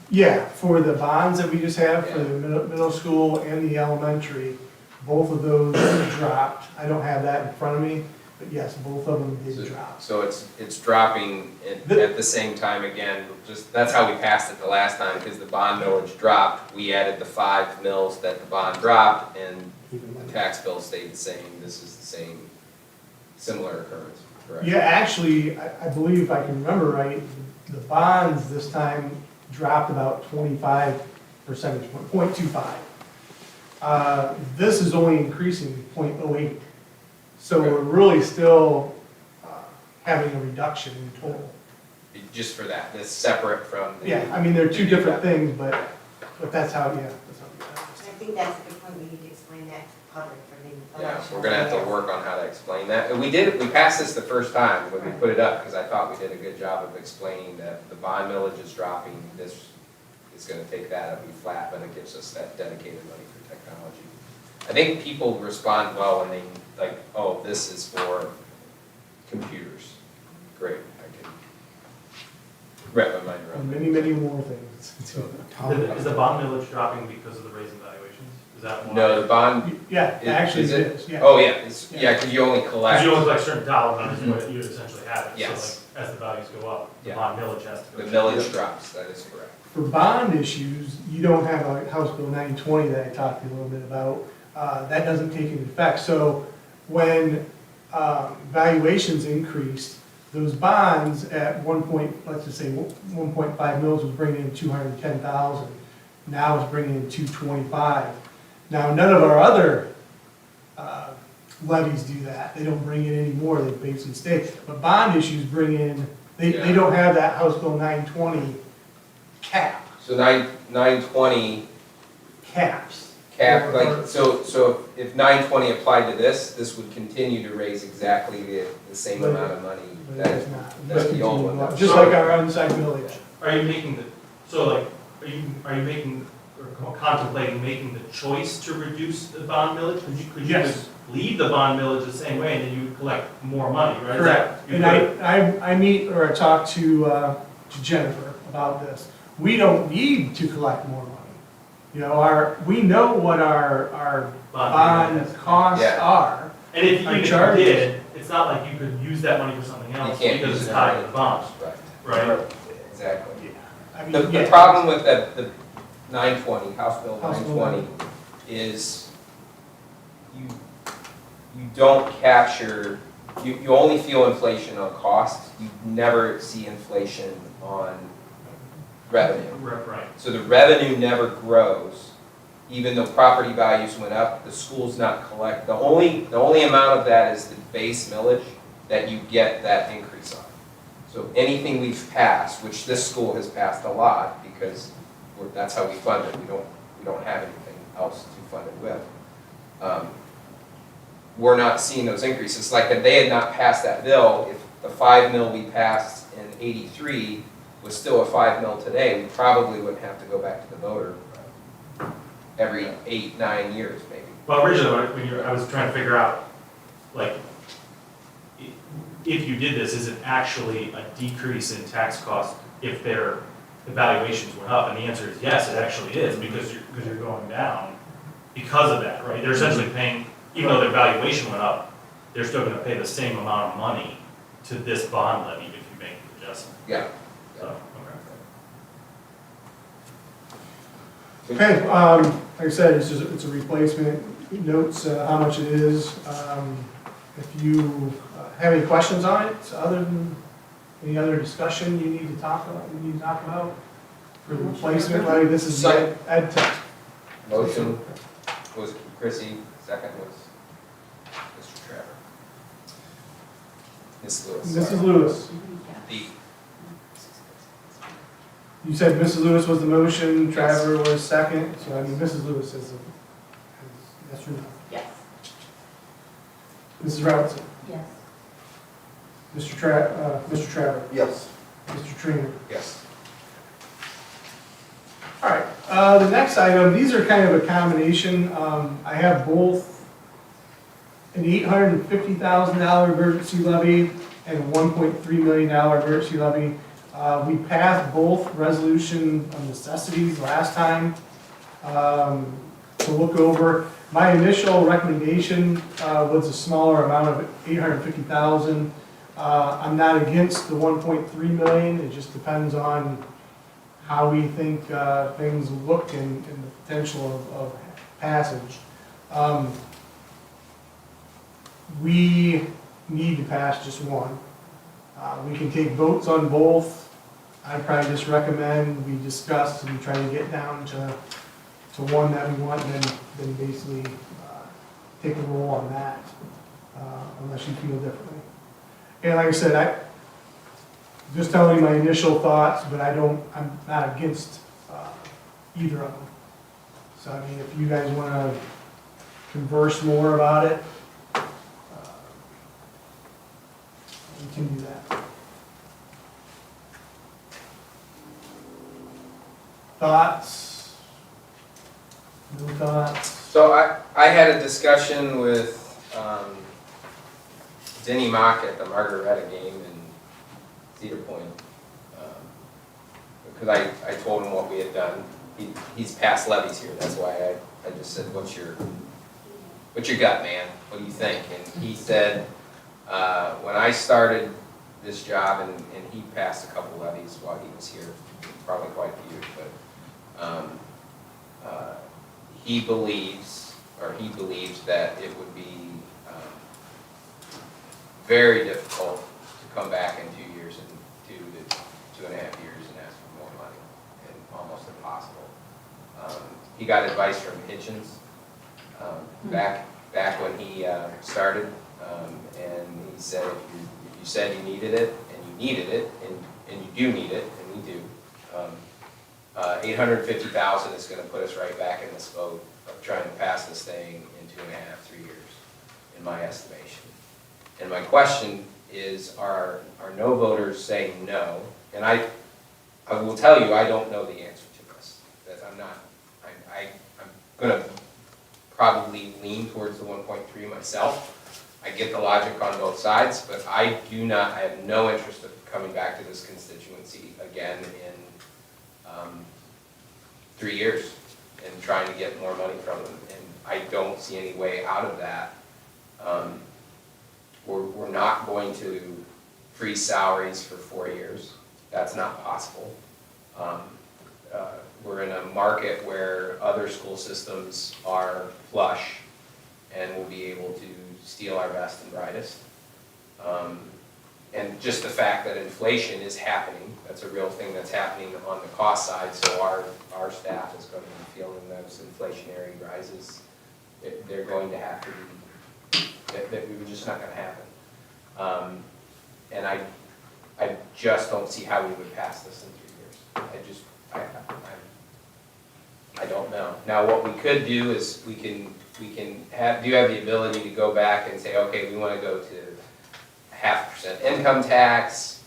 yeah, for the bonds that we just have for Yeah. the middle school and the elementary, both of those dropped. I don't have that in front of me, but yes, both of them did drop. So it's dropping at the same time again, just, that's how we passed it the last time, because the bond millage dropped. We added the 5 mils that the bond dropped, and the tax bill stayed the same. This is the same, similar occurrence, correct? Yeah, actually, I believe if I can remember right, the bonds this time dropped about 25 percentage point, 0.25. This is only increasing 0.08. So we're really still having a reduction in total. Just for that, that's separate from the. Yeah, I mean, they're two different things, but that's how, yeah. That's how we got I think that's a good point, we need to explain that to the public for the Yeah, election. we're gonna have to work on how to explain that. And we passed this the first time when we put it up, because I thought we did a good job of explaining that the bond millage is dropping. This is gonna take that, it'll be flat, but it gives us that dedicated money for technology. I think people respond well when they, like, oh, this is for computers. Great, I can wrap my mind And around many, many more things. Is the bond millage dropping because of the raise in valuations? Is that it. why? No, the bond, Yeah, actually Is it it? is, yeah. oh, yeah, yeah, because you only collect. Because you only collect certain dollar amount is what you would essentially have it. Yes. So like, as the values go up, the Yeah. bond millage has to The go. millage drops, that is correct. For bond issues, you don't have a House Bill 920 that I talked to you a little bit about. That doesn't take into effect. So when valuations increased, those bonds at let's just say 1.5 mils was bringing in 210,000. Now it's bringing in 225. Now, none of our other levies do that. They don't bring in any more, they basically stay. But bond issues bring in, they don't have that House Bill 920 cap, So 920 caps. cap, like, so if 920 applied to this would continue to raise exactly the same amount of money But that, it's not. that's the old one. Just like our unsigned millage. Are you making the, so like, are you making, or contemplating making the choice to reduce the bond millage? Could you Yes. just leave the bond millage the same way, and then you would collect more money, right? Is Correct. that- you And could. I meet, or I talk to Jennifer about this. We don't need to collect more money. You know, we know what our bond payment. costs Yeah. are. And if our even if you charges. did, it's not like you could use that money for something You else, can't because use it's it. tied to the bond, Right, right? exactly. I mean, The yeah. problem with the 920, House Bill House Bill 920, is you don't capture, you only feel inflation on cost, you never see inflation on revenue. Right. So the revenue never grows, even though property values went up, the school's not collect, the only amount of that is the base millage that you get that increase on. So anything we've passed, which this school has passed a lot, because that's how we fund it, we don't have anything else to fund it with. We're not seeing those increases, like if they had not passed that bill, if the 5 mil we passed in '83 was still a 5 mil today, we probably wouldn't have to go back to the voter every 8, 9 years maybe. Well, originally, I was trying to figure out, like, if you did this, is it actually a decrease in tax cost if their evaluations went up? And the answer is yes, it actually is, because you're going down because of that, right? They're essentially paying, even though their valuation went up, they're still gonna pay the same amount of money to this bond levy if you make the adjustment. Yeah. So, Okay, like I said, it's a replacement. It notes how much it is. If you have any questions on it, other than any other discussion you need to talk about for the replacement, like this is the ed tech. Motion was Chrissy, second was Mr. Trevor. Ms. Lewis. Mrs. Lewis, The, you said Mrs. Lewis was the motion, Trevor was second, so I mean, Mrs. Lewis is yes or no? Yes. Mrs. Robertson, Yes. Mr. Trevor, Yes. Mr. Trainer. yes. All right, the next item, these are kind of a combination. I have both an $850,000 emergency levy and a $1.3 million emergency levy. We passed both resolution of necessities last time to look over. My initial recommendation was a smaller amount of $850,000. I'm not against the $1.3 million, it just depends on how we think things look and the potential of passage. We need to pass just one. We can take votes on both. I'd probably just recommend we discuss and try to get down to one that we want, and then basically take a roll on that, unless you feel differently. And like I said, just telling you my initial thoughts, but I'm not against either of them. So I mean, if you guys want to converse more about it, we can do that. Thoughts? No thoughts? So I had a discussion with Denny Mock at the Margaretta game in Cedar Point. Because I told him what we had done. He's passed levies here, that's why I just said, what's your gut, man? What do you think? And he said, when I started this job, and he passed a couple levies while he was here, probably quite a few, but he believes that it would be very difficult to come back in 2 years and 2.5 years and ask for more money, and almost impossible. He got advice from Hitchens, back when he started, and he said if you said you needed it, and you do need it, and we do, 850,000 is gonna put us right back in this boat of trying to pass this thing in 2.5, 3 years, in my estimation. And my question is, are no voters saying no? And I will tell you, I don't know the answer to this. That I'm gonna probably lean towards the 1.3 myself. I get the logic on both sides, but I have no interest of coming back to this constituency again in 3 years and trying to get more money from them. And I don't see any way out of that. We're not going to freeze salaries for 4 years. That's not possible. We're in a market where other school systems are flush and will be able to steal our best and brightest. And just the fact that inflation is happening, that's a real thing that's happening on the cost side, so our staff is going to be feeling those inflationary rises. They're going to have to be, that we're just not going to happen. And I just don't see how we would pass this in 3 years. I don't know. Now, what we could do is we have the ability to go back and say, okay, we want to go to 0.5% income tax,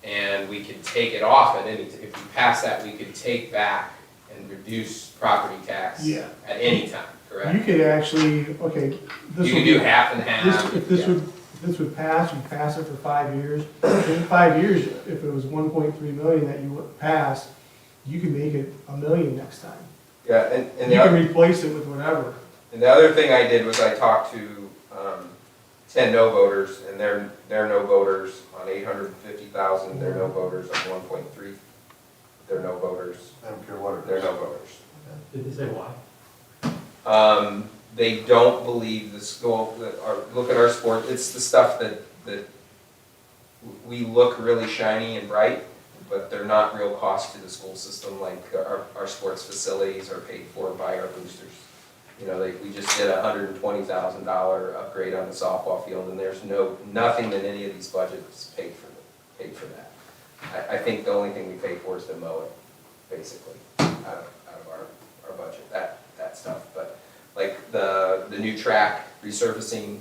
and we could take it off at any, if we pass that, we could take back and reduce property tax Yeah. at any time, correct? You could actually, okay, this You would could do be, half and half. if this would pass, you'd pass it for 5 years. In 5 years, if it was 1.3 million that you would pass, you could make it $1 million next time. Yeah, and You can replace it with whatever. and the other thing I did was I talked to 10 no voters, and they're no voters on 850,000, they're no voters on 1.3. They're no voters, I don't care what it is. they're no voters. Did they say why? They don't believe the school, look at our sport, it's the stuff that we look really shiny and bright, but they're not real cost to the school system, like our sports facilities are paid for by our boosters. You know, we just did a $120,000 upgrade on the softball field, and there's nothing in any of these budgets paid for that. I think the only thing we pay for is to mow it, basically, out of our budget, that stuff. But like the new track resurfacing,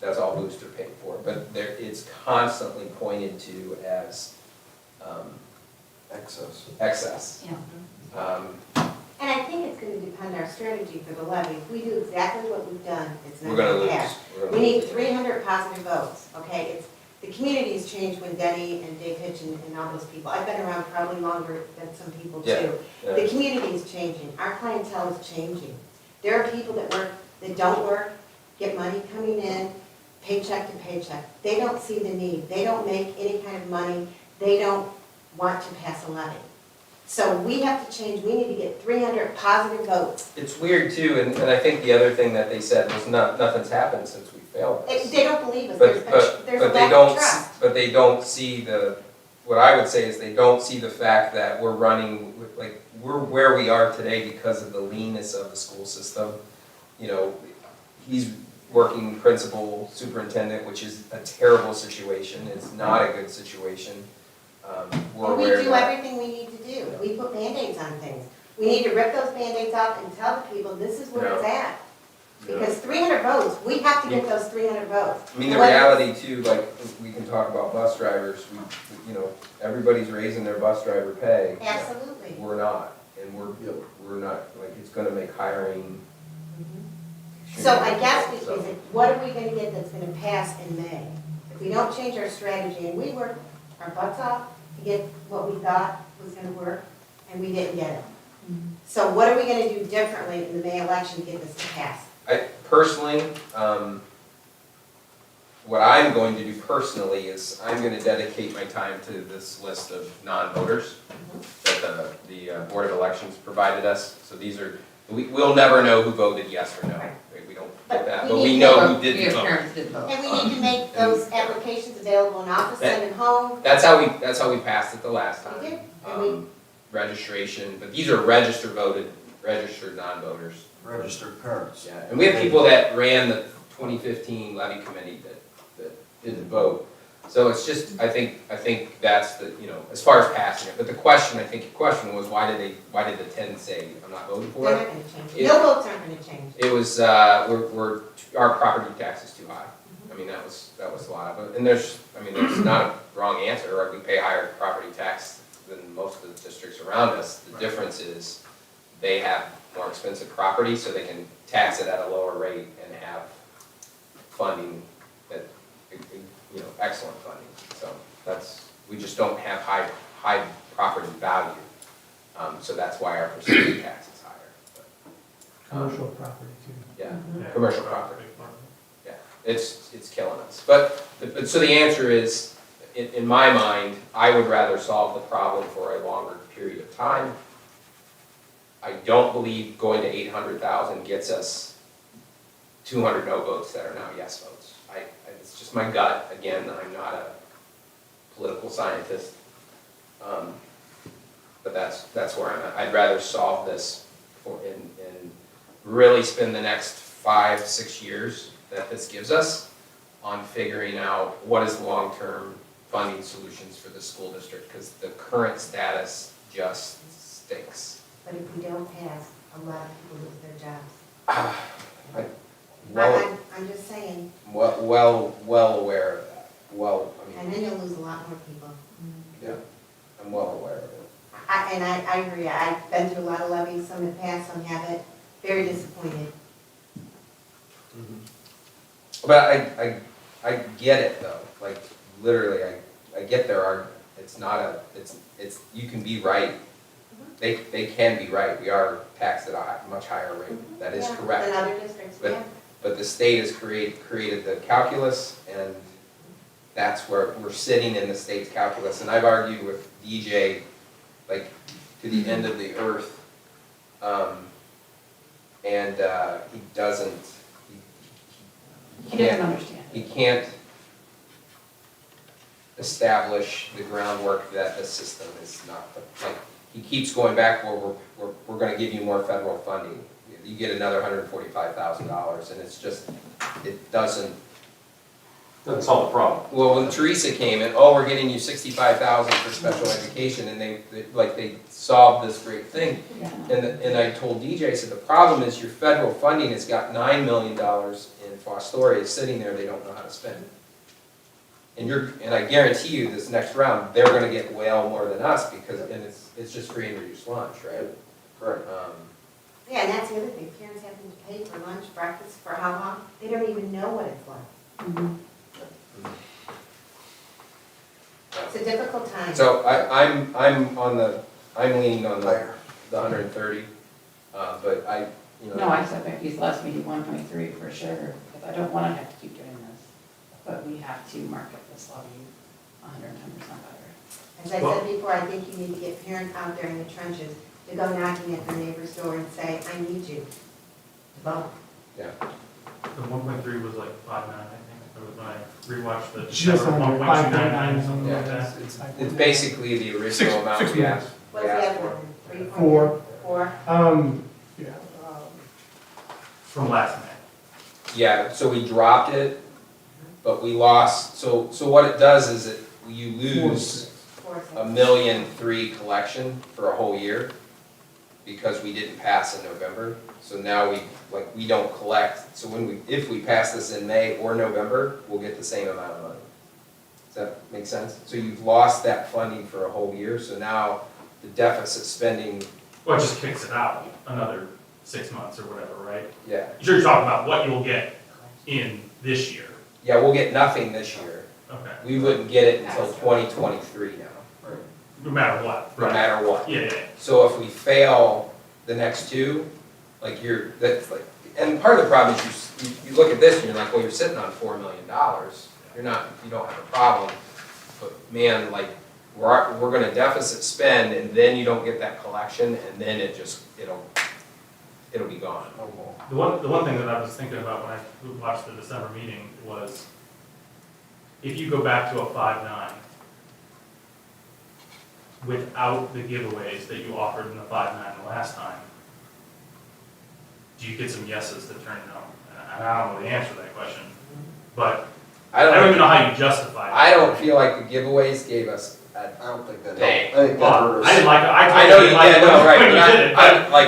that's all booster paid for. But it's constantly pointed to as excess. Yeah. And I think it's gonna depend on our strategy for the levy. If we do exactly what we've done, it's not We're gonna gonna lose. pass. We need 300 positive votes, okay? The community's changed when Denny and Dave Hitch and all those people, I've been around probably longer than some people too. Yeah. The community's changing, our clientele is changing. There are people that don't work, get money coming in, paycheck to paycheck. They don't see the need, they don't make any kind of money, they don't want to pass a levy. So we have to change, we need to get 300 positive votes. It's weird too, and I think the other thing that they said was nothing's happened since we failed this. They don't believe us, But there's a they lack don't, of trust. but they don't see what I would say is they don't see the fact that we're running, we're where we are today because of the leanness of the school system. You know, he's working principal superintendent, which is a terrible situation, it's not a good situation. We're And we aware do that. everything we need to do, we put Band-Aids on things. We need to rip those Band-Aids off and tell the people, this is where it's at. Because 300 votes, we have to get those 300 votes. I mean, the reality too, like, we can talk about bus drivers, everybody's raising their bus driver pay. Absolutely. We're not, and we're not, like, it's gonna make hiring. So I guess we say, what are we gonna get that's gonna pass in May? If we don't change our strategy, and we worked our butts off to get what we thought was gonna work, and we didn't get it. So what are we gonna do differently in the May election to get this to pass? I personally, what I'm going to do personally is I'm gonna dedicate my time to this list of non-voters that the Board of Elections provided us. So we'll never know who voted yes or no. We don't that, but we know who didn't vote. Parents did vote. And we need to make those applications available in office, send them home. That's how we passed it the last time. We did, and we- Registration, but these are registered non-voters. Registered parents. Yeah, and we have people that ran the 2015 levy committee that didn't vote. So it's just, I think that's the, as far as passing it, but the question, I think your question was, why did the 10 say, I'm not voting for They're it? not gonna change. No votes aren't gonna change. It was, our property tax is too high. I mean, that was a lot of it, and there's not a wrong answer, right? We pay higher property tax than most of the districts around us. The difference is they have more expensive property, so they can tax it at a lower rate and have funding that, excellent funding. So we just don't have high property value. So that's why our percentage tax is higher. But, Commercial property too. yeah, Yeah. commercial property. Yeah, it's killing us. But so the answer is, in my mind, I would rather solve the problem for a longer period of time. I don't believe going to 800,000 gets us 200 no votes that are now yes votes. It's just my gut. Again, I'm not a political scientist. But that's where I'm at. I'd rather solve this and really spend the next 5-6 years that this gives us on figuring out what is long-term funding solutions for the school district, because the current status just stinks. But if we don't pass, a lot of people lose their jobs. Well, I'm just saying, well aware of that. and then you'll lose a lot more people. Yeah, I'm well aware of it. I agree, I've been through a lot of levies, some have passed, some haven't, very disappointed. But I get it though, like literally, I get their argument. It's not it's, you can be right. They can be right. We are taxed at a much higher rate. That is Yeah, correct. than other districts, But- yeah. But the state has created the calculus, and that's where we're sitting in the state's calculus. And I've argued with DJ, like, to the end of the earth. And he doesn't, He doesn't understand. he can't establish the groundwork that the system is not, like, he keeps going back, well, we're gonna give you more federal funding. You get another $145,000, and it's just, it doesn't. Doesn't solve the problem. Well, when Teresa came in, oh, we're getting you 65,000 for special education, and they solved this great thing. Yeah. And I told DJ, I said, the problem is your federal funding has got $9 million in Fostoria sitting there, they don't know how to spend it. And I guarantee you, this next round, they're gonna get well more than us, because, and it's just free and reduced lunch, right? Correct. Yeah, and that's the other thing, parents having to pay for lunch, breakfast, for how long? They don't even know what it's like. Mhm. It's a difficult time. So I'm leaning on the 130, but No, I said back these last meeting, 1.3 for sure, because I don't want to have to keep doing this. But we have to market this levy 110% better. As I said before, I think you need to get parents out there in the trenches to go knocking at their neighbor's door and say, I need you to vote. Yeah. The 1.3 was like 5.9, I think, that was when I rewatched the Just December under 1.299, 5.9, something like Yeah, that. it's basically the original amount we asked. What's the other one? 3.4? 4. 4? Yeah, From last May. Yeah, so we dropped it, but we lost, so what it does is you lose 4, 6. $1.3 million collection for a whole year because we didn't pass in November. So now we don't collect, so if we pass this in May or November, we'll get the same amount of money. Does that make sense? So you've lost that funding for a whole year, so now the deficit spending, Well, it just kicks it out another 6 months or whatever, right? yeah. You're talking about what you'll get in this year. Yeah, we'll get nothing this year. Okay. We wouldn't get it until 2023 now, No matter what, no right? matter what. Yeah. So if we fail the next two, that's like, and part of the problem is you look at this and you're like, well, you're sitting on $4 million. You don't have a problem. But man, like, we're gonna deficit spend, and then you don't get that collection, and then it'll, it'll be gone. No more. The one thing that I was thinking about when I watched the December meeting was, if you go back to a 5-9, without the giveaways that you offered in the 5-9 the last time, do you get some yeses to turn no? And I don't know the answer to that question, but I don't even know how you justify it. I don't feel like the giveaways gave us I don't think that Dang. helped. I think that Well, hurt I didn't us. like it, I know you totally did, no, right, when you but did it, but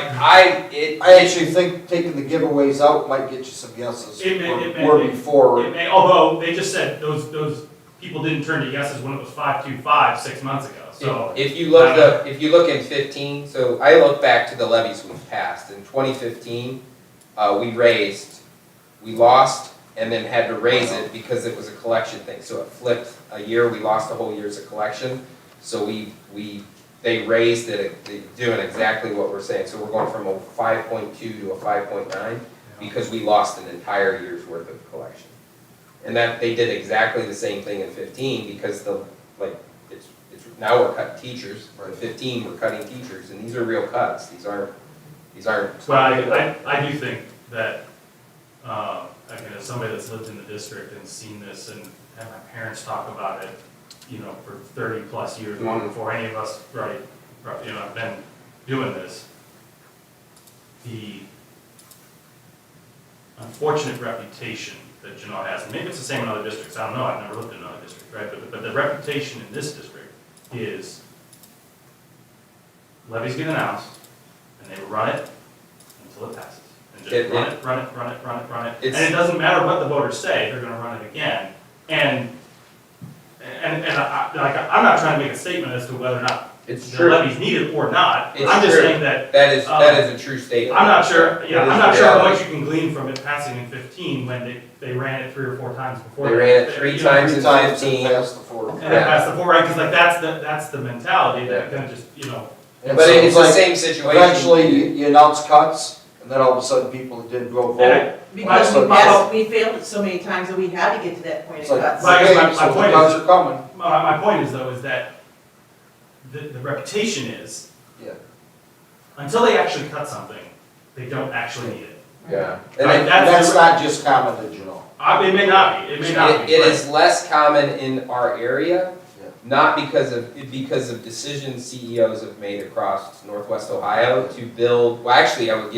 I actually think taking the giveaways out might get you some yeses. Where before, it may, although they just said those people didn't turn to yeses when it was 5-2-5 6 months ago, so. If you look in 15, so I look back to the levies we've passed. In 2015, we lost, and then had to raise it because it was a collection thing. So it flipped a year, we lost a whole year's of collection. So they raised it, doing exactly what we're saying. So we're going from a 5.2 to a 5.9 because we lost an entire year's worth of collection. And that, they did exactly the same thing in 15 because now we're cutting teachers. In 15, we're cutting teachers, and these are real cuts. These aren't. Well, I do think that, again, as somebody that's lived in the district and seen this and had my parents talk about it, you know, for 30+ years, long before any of us, have been doing this, the unfortunate reputation that Genoa has, and maybe it's the same in other districts, I don't know, I've never lived in another district, right? But the reputation in this district is levies get announced, and they run it until it passes. And just run it. And it doesn't matter what the voters say, they're gonna run it again. And I'm not trying to make a statement as to whether or not It's the true. levy's needed or not. It's I'm just true. saying that That is a true statement. I'm not sure, It yeah, is I'm not the sure how reality. much you can glean from it passing in 15 when they ran it 3 or 4 times before. They that. ran it 3 You know, times three in times 15. and passed the four. And it passed the 4, right, because like that's the mentality that kind of just, you know. And But so it's the like, same situation. eventually, you announce cuts, and then all of a sudden, people that didn't go vote. Because Well, we failed it so many times that we had to get to that point It's of like, cuts. Right. okay, My so the point cuts is- are coming. My point is though, is that the reputation is, Yeah. until they actually cut something, they don't actually need it. Yeah. Right, And That's not just common, you know. It may not be, it may not be. it but- is less common in our area, Yeah. not because of decisions CEOs have made across Northwest Ohio to build, well, actually, I will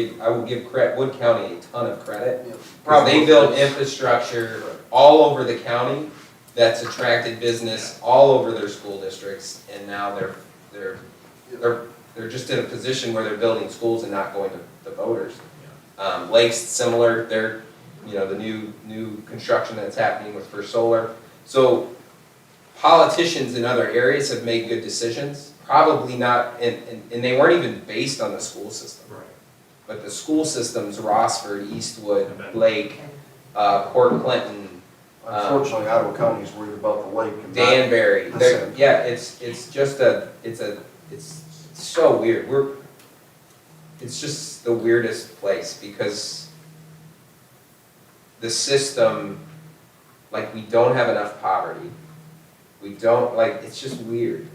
give Wood County a ton of credit. Yeah. Because they built Probably. infrastructure all over the county that's attracted business all over their school districts, and now they're just in a position where they're building schools and not going to voters. Lake's similar, they're, the new construction that's happening with First Solar. So politicians in other areas have made good decisions, probably not, and they weren't even based on the school system. Right. But the school systems, Rossford, Eastwood, Lake, Port Clinton, Unfortunately, Iowa County's worried about the lake. and not- Danbury, Listen. yeah, it's so weird. It's just the weirdest place because the system, like, we don't have enough poverty. We don't, it's just weird,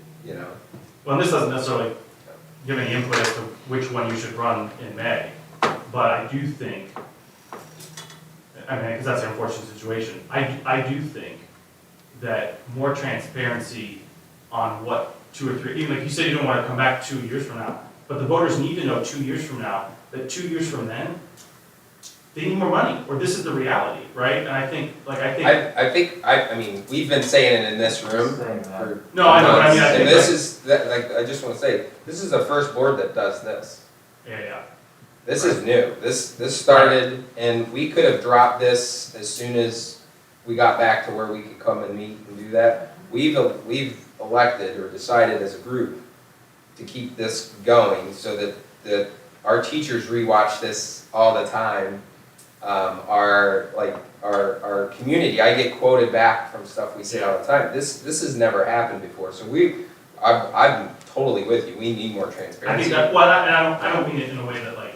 Well, and this doesn't necessarily give any input as to which one you should run in May, but I do think, because that's an unfortunate situation, I do think that more transparency on what 2 or 3, even like you said, you don't want to come back 2 years from now, but the voters need to know 2 years from now, that 2 years from then, they need more money, or this is the reality, right? And I think, I mean, we've been saying it in this room for No, I know, but I mean, I months, think and this is, I just wanna say, this is the first board that does this. yeah. This is new. This started, and we could have dropped this as soon as we got back to where we could come and meet and do that. We've elected or decided as a group to keep this going so that our teachers rewatch this all the time. Our community, I get quoted back from stuff we say all the time. This has never happened before. So I'm totally with you. We need more I transparency. think that, well, I don't mean it in a way that like,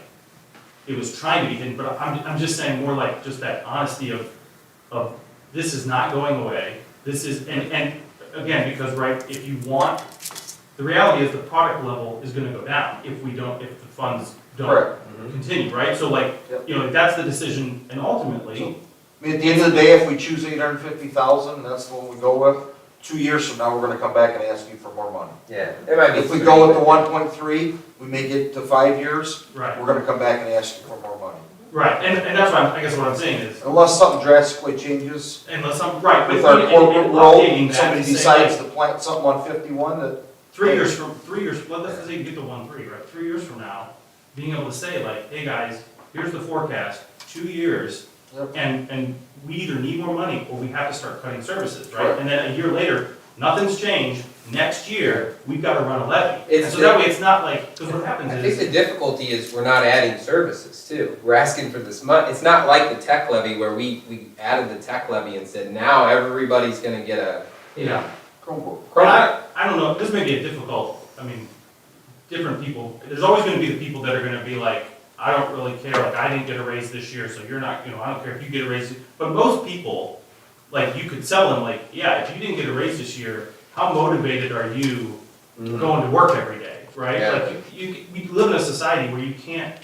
it was trying to be hidden, but I'm just saying more like just that honesty of this is not going away. This is, and again, because, right, if you want, the reality is the product level is gonna go down if the funds don't Correct. continue, right? So like, Yep. you know, that's the decision, and ultimately, I mean, at the end of the day, if we choose 850,000, that's the one we go with. 2 years from now, we're gonna come back and ask you for more money. Yeah, it might be. If we go with the 1.3, we make it to 5 years, right, we're gonna come back and ask you for more money. right, and that's what I guess what I'm saying is, Unless something drastically changes unless I'm, right, but with our and corporate world, updating that somebody and saying, decides like, to plant something on 51 that, 3 years from, 3 years, let's say you get to 1.3, right? 3 years from now, being able to say like, hey guys, here's the forecast, 2 years, Yep. and we either need more money or we have to start cutting services, right? Correct. And then a year later, nothing's changed, next year, we've got to run a levy. It's And so the- that way it's not like, because what happens I think is, the difficulty is we're not adding services too. We're asking for this money. It's not like the tech levy where we added the tech levy and said, now everybody's gonna get a yeah. Chromebook. But Chromebook. I don't know, this may be a difficult, I mean, different people, there's always gonna be the people that are gonna be like, I don't really care, like, I didn't get a raise this year, so you're not, you know, I don't care if you get a raise. But most people, like, you could sell them, like, yeah, if you didn't get a raise this year, how motivated are you going to work every day, right? Yeah. Like, we live in a society where you can't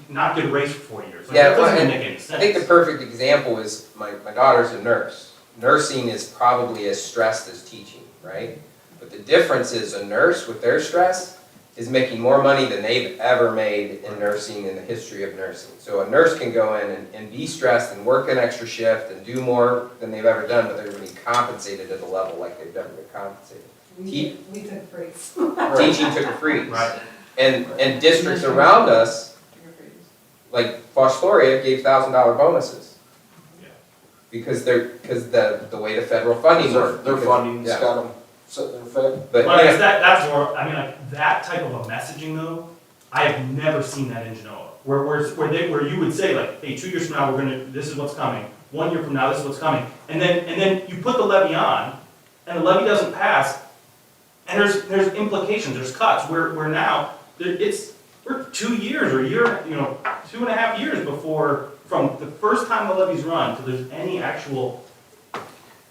not get a raise for 4 years. Like, Yeah, that doesn't well, make any sense. I think the perfect example is my daughter's a nurse. Nursing is probably as stressed as teaching, right? But the difference is a nurse with their stress is making more money than they've ever made in nursing in the history of nursing. So a nurse can go in and be stressed and work an extra shift and do more than they've ever done, but they're going to be compensated at a level like they've never been compensated. We took breaks. Teaching took a freeze. Right. And districts around us, like Fostoria, gave $1,000 bonuses. Yeah. Because the way the federal funding works. Their funding's Yeah. got them sitting in Fed. But Well, I guess yeah, that's more, I mean, like, that type of a messaging though, I have never seen that in Genoa. Where you would say like, hey, 2 years from now, this is what's coming. 1 year from now, this is what's coming. And then you put the levy on, and the levy doesn't pass, and there's implications, there's cuts. We're now, we're 2 years or a year, 2.5 years before, from the first time the levy's run to there's any actual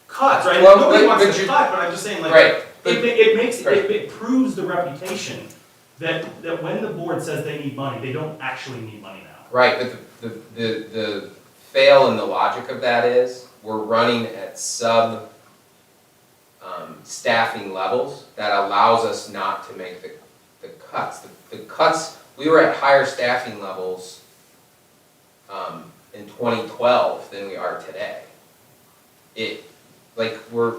cuts, right? Well, Nobody but wants to you- cut, but I'm just saying like, right. But it proves the reputation that when the board says they need money, they don't actually need money now. Right, but the fail in the logic of that is, we're running at sub staffing levels that allows us not to make the cuts. The cuts, we were at higher staffing levels in 2012 than we are today. We're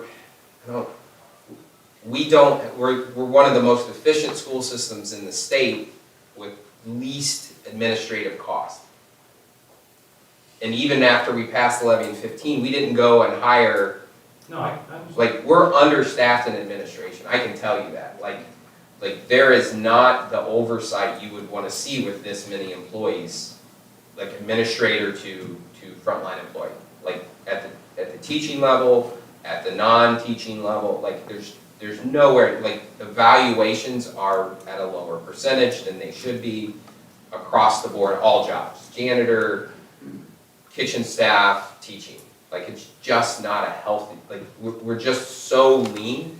one of the most efficient school systems in the state with least administrative cost. And even after we passed the levy in 15, we didn't go and hire, No, I like, we're understaffed in administration, I can tell you that. Like there is not the oversight you would want to see with this many employees, like administrator to frontline employee. Like at the teaching level, at the non-teaching level, like there's nowhere, like evaluations are at a lower percentage than they should be across the board, all jobs, janitor, kitchen staff, teaching. Like it's just not a healthy, like we're just so lean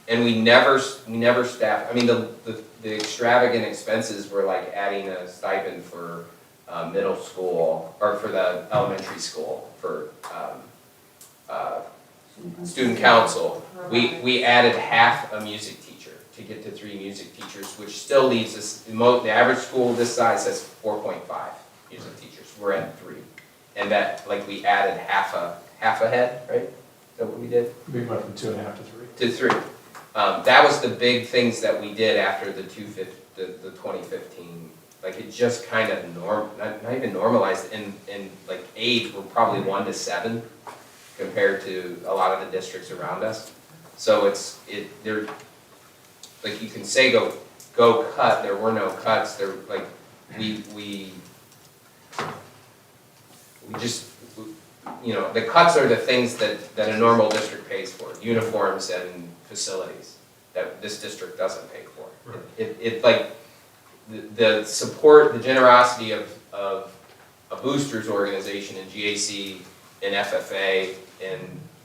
and we never staff. I mean, the extravagant expenses were like adding a stipend for middle school or for the elementary school for student council. We added half a music teacher to get to 3 music teachers, which still leaves us, the average school this size has 4.5 music teachers. We're at 3. And that, like, we added half a head, right? Is that what we did? We went from 2.5 to 3. To 3. That was the big things that we did after the 2015. Like, it just kind of not even normalized. In like age, we're probably 1 to 7 compared to a lot of the districts around us. So they're, like, you can say go cut, there were no cuts, there, like, we just, the cuts are the things that a normal district pays for, uniforms and facilities, that this district doesn't pay for. Right. It like, the support, the generosity of a boosters organization in GAC, in FFA, in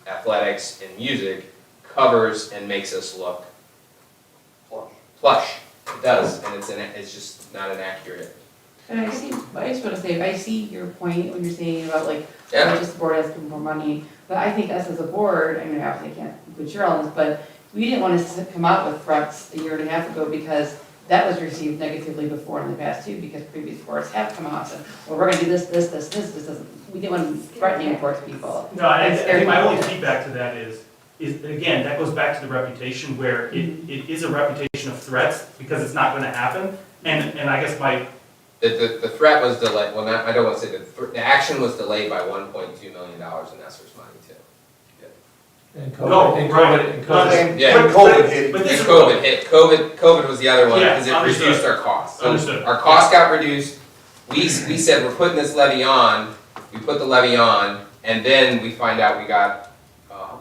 athletics, in music, covers and makes us look plush. It does, and it's just not an accurate. And I just wanna say, I see your point when you're saying about like, Yeah. not just the board asking for more money, but I think us as a board, I mean, obviously I can't include Cheryl on this, but we didn't want to come out with threats a year and a half ago because that was received negatively before in the past too, because previous boards have come out and said, well, we're gonna do this doesn't, we didn't want to be threatening towards people. No, I That's think my very only important. feedback to that is, again, that goes back to the reputation where it is a reputation of threats because it's not gonna happen. And I guess The threat was delayed, well, not, I don't wanna say the action was delayed by $1.2 million in ESSER's money too. And No, right. and COVID. Yeah. When COVID hit, But And this is COVID hit, COVID was the other one, Yeah, because it understood. reduced our costs. So Understood. our costs got reduced, we said, we're putting this levy on, we put the levy on, and then we find out we got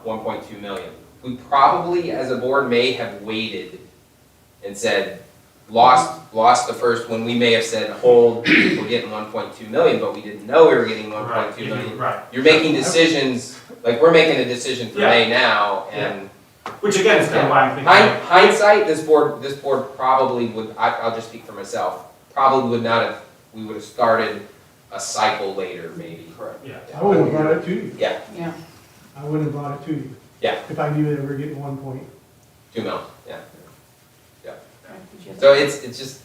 1.2 million. We probably, as a board, may have waited and said, lost the first one, we may have said, hold, we're getting 1.2 million, but we didn't know we were getting 1.2 million. Right. You're making decisions, like, we're making a decision for Yeah. May now, and Which again is kind of why I'm thinking. like, hindsight, this board probably would, I'll just speak for myself, probably would not have, we would have started a cycle later, maybe. correct. Yeah. I wouldn't have brought it to you. Yeah, Yeah. I wouldn't have brought it to you. Yeah. If I knew they were getting 1 point. 2 mil, yeah. So it's just,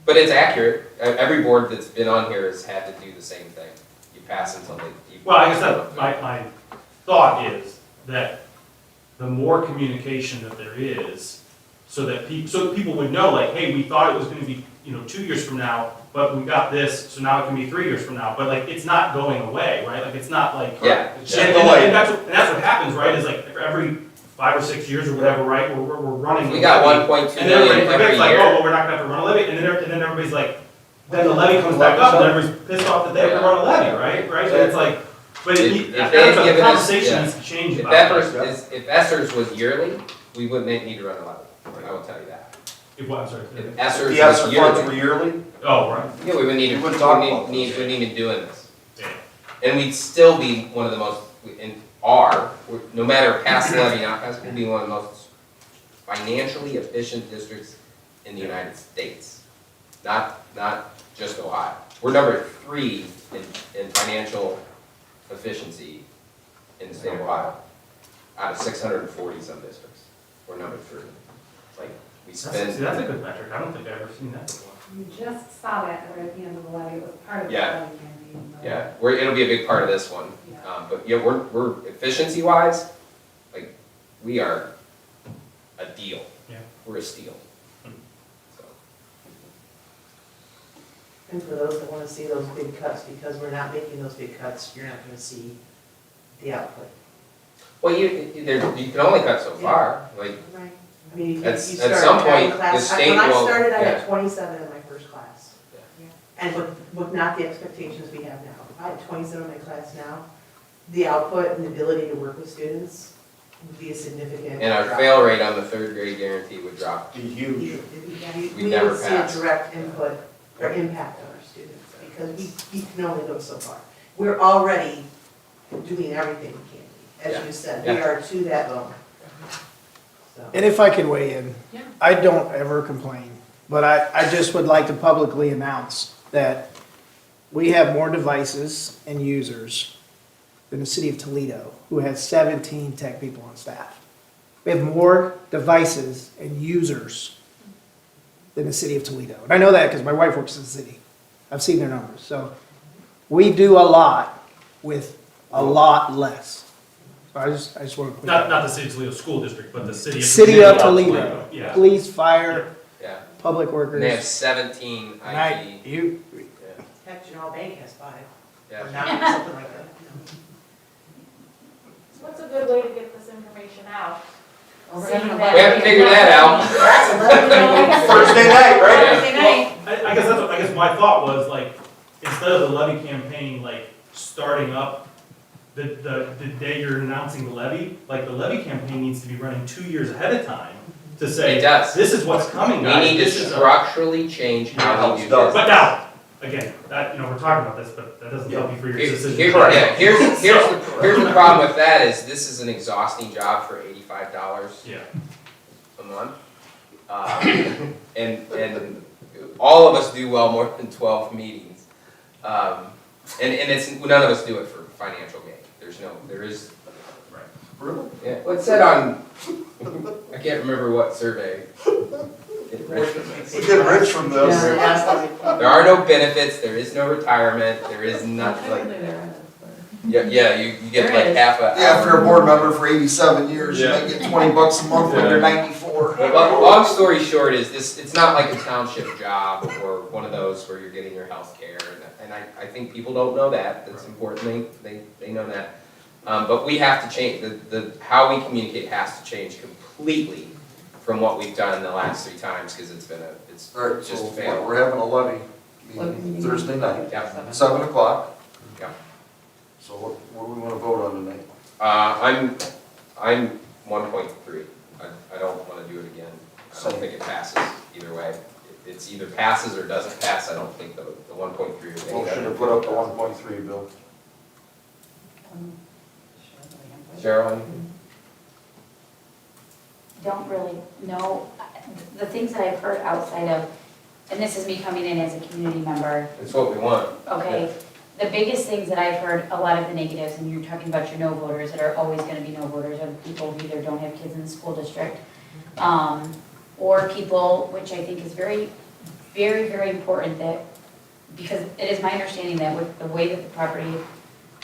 but it's accurate. Every board that's been on here has had to do the same thing. You pass until they. Well, I guess that, my thought is that the more communication that there is, so that people would know, like, hey, we thought it was gonna be, 2 years from now, but we got this, so now it can be 3 years from now, but like, it's not going away, right? Like, it's not like. Yeah. It's And, just and delayed. that's what happens, right, is like, for every 5 or 6 years or whatever, right, we're running. We the got levy. 1.2 And then everybody million every forgets, like, oh, year. well, we're not gonna have to run a levy, and then everybody's like, then the levy comes back up, and everybody's pissed off that they have to run a levy, right? So it's like, but If that's they had what the given us- conversation yeah. needs to change If about that that. person is, if ESSER's was yearly, we wouldn't need to run a levy. I will tell you that. If what, I'm sorry. If ESSER's The ESSER was funds yearly, were yearly, Oh, right. yeah, we wouldn't need to, We wouldn't talk about wouldn't this. even be doing this. Yeah. And we'd still be one of the most, no matter pass the levy, not pass, we'll be one of the most financially efficient districts in the United States. Not just Ohio. We're number 3 in financial efficiency in the state of Ohio. Out of 640 some districts, we're number 3. Like, we See, spend, that's a good metric. I don't think I've ever seen that before. You just saw that right at the end of the levy, it was part of the Yeah. levy campaign. but- yeah, it'll be a big part of this one. Yeah. But yeah, we're efficiency wise, like, we are a deal. Yeah. We're a steal. So, And for those that wanna see those big cuts, because we're not making those big cuts, you're not gonna see the output. well, you can only cut so far, like, Right. I mean, you At start some having point, class- the state When I will- started, I yeah. had 27 in my first class. Yeah. And with not the expectations we have now. If I had 27 in my class now, the output and the ability to work with students would be a significant. and our drop. fail rate on the 3rd grade guarantee would drop. be You- huge. We We never would see a pass. direct input or impact on our students, because we can only go so far. We're already doing everything we can, as you said, we Yeah. are to that bone. So. And if I could weigh in, Yeah. I don't ever complain, but I just would like to publicly announce that we have more devices and users than the city of Toledo, who has 17 tech people on staff. We have more devices and users than the city of Toledo. And I know that because my wife works in the city. I've seen their numbers. So we do a lot with a lot less. So I just want to put Not that. the city of Toledo School District, but the city of. City of Toledo. Yeah. Police, fire, Yeah. public And they have workers. 17 And I, IT. you, Yeah. Heck, Genoa Bank has 5, Yeah. or 9, something like that. So what's a good way to get this information out? Or Seeing having a that- We have to figure that out. That's 11. Thursday night, right? Thursday night. I guess my thought was like, instead of the levy campaign, like, starting up the day you're announcing the levy, like, the levy campaign needs to be running 2 years ahead of time to say, It does. this is what's coming, We guys. need to This is a-" structurally change how we do Yeah, this. But now, again, that, we're talking about this, but that doesn't help you for your decision. Here's the problem with that is, this is an exhausting job for $85 Yeah, a month. And all of us do well more than 12 meetings. And it's, none of us do it for financial gain. There is, Really? yeah, what's said on, I can't remember what survey. We get rich from this. There are no benefits, there is no retirement, there is nothing like, yeah, you get There like is. half a. Yeah, if you're a board member for 87 years, you Yeah. might get 20 bucks a month when you're 94. But long story short is this, it's not like a township job or one of those where you're getting your health care. And I think people don't know that, that's important, they know that. But we have to change, how we communicate has to change completely from what we've done in the last 3 times, because it's been it's All right, so just failed. we're having a levy Levy meeting meeting. Thursday night, Yeah. 7 o'clock. Yeah. So what do we want to vote on tonight? I'm 1.3. I don't want to do it again. I don't think it passes either way. It's either passes or doesn't pass. I don't think the 1.3 is any Motion better. to put up the 1.3, Bill. Cheryl, Don't really know, the things that I've heard outside of, and this is me coming in as a community member, it's what we want. okay? The biggest things that I've heard, a lot of the negatives, and you're talking about your no voters that are always gonna be no voters, are the people who either don't have kids in the school district, or people, which I think is very, very, very important that, because it is my understanding that with the way that the property,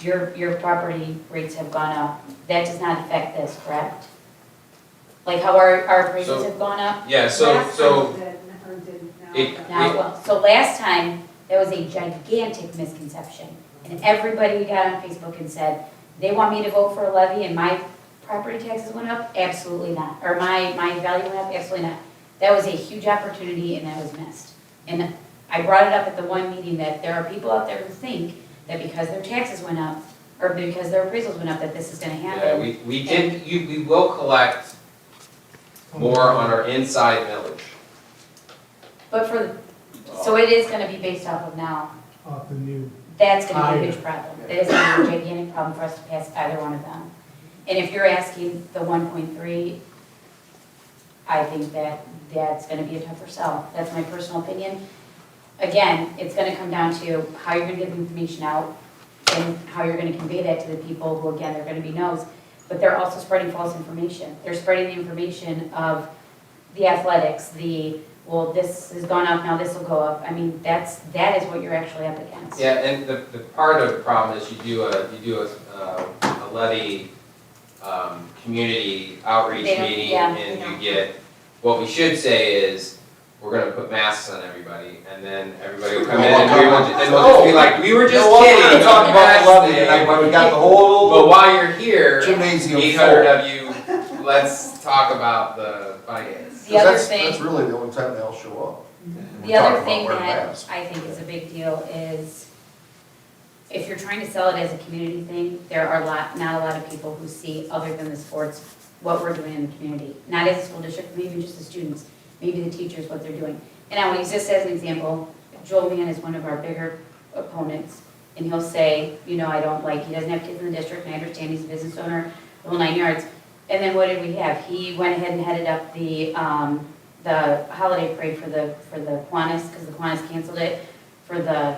your property rates have gone up, that does not affect this, correct? Like how our appraisals So- have gone up? Yeah, Last time it did, or didn't now. It- Now, well, so last time, there was a gigantic misconception, and everybody got on Facebook and said, they want me to vote for a levy and my property taxes went up? Absolutely not, or my value went up? Absolutely not. That was a huge opportunity and that was missed. And I brought it up at the one meeting that there are people out there who think that because their taxes went up, or because their appraisals went up, that this is gonna Yeah, happen. we will collect more on our inside millage. But so it is gonna be based off of now. Off the new. That's gonna be Higher. a huge problem. That is gonna be a gigantic problem for us to pass either one of them. And if you're asking the 1.3, I think that's gonna be a tougher sell. That's my personal opinion. Again, it's gonna come down to how you're gonna get the information out and how you're gonna convey that to the people who, again, they're gonna be no's. But they're also spreading false information. They're spreading the information of the athletics, well, this has gone up, now this will go up. I mean, that is what you're actually up against. Yeah, and the part of the problem is you do a levy, community outreach They don't- meeting, yeah, and they you don't. get, what we should say is, we're gonna put masks on everybody, and then everybody will come in, and we'll just be like, we were just kidding. We're talking about the levy tonight, but we got the whole But while you're here, gymnasium 800W, let's talk about the finance. The other That's thing, really the only time they'll show up. the other thing that I think is a big deal is if you're trying to sell it as a community thing, there are not a lot of people who see, other than the sports, what we're doing in the community. Not as a school district, maybe just the students, maybe the teachers, what they're doing. And I want to use this as an example. Joel Mann is one of our bigger opponents, and he'll say, he doesn't have kids in the district, and I understand he's a business owner, the whole 9 yards. And then what did we have? He went ahead and headed up the holiday parade for the Kiwanis, because the Kiwanis canceled it for the,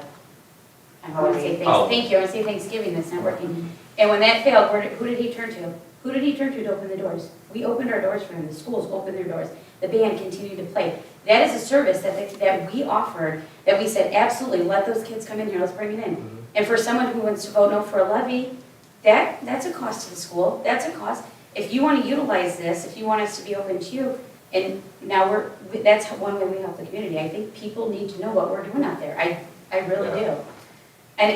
I want to say thank you, I want to say Thanksgiving, that's not working. And when that failed, who did he turn to? Who did he turn to open the doors? We opened our doors for him, the schools opened their doors, the band continued to play. That is a service that we offered, that we said, absolutely, let those kids come in here, let's bring it in. And for someone who wants to vote no for a levy, that's a cost to the school, that's a cost. If you want to utilize this, if you want us to be open to you, and now that's one way we help the community. I think people need to know what we're doing out there. I really do. And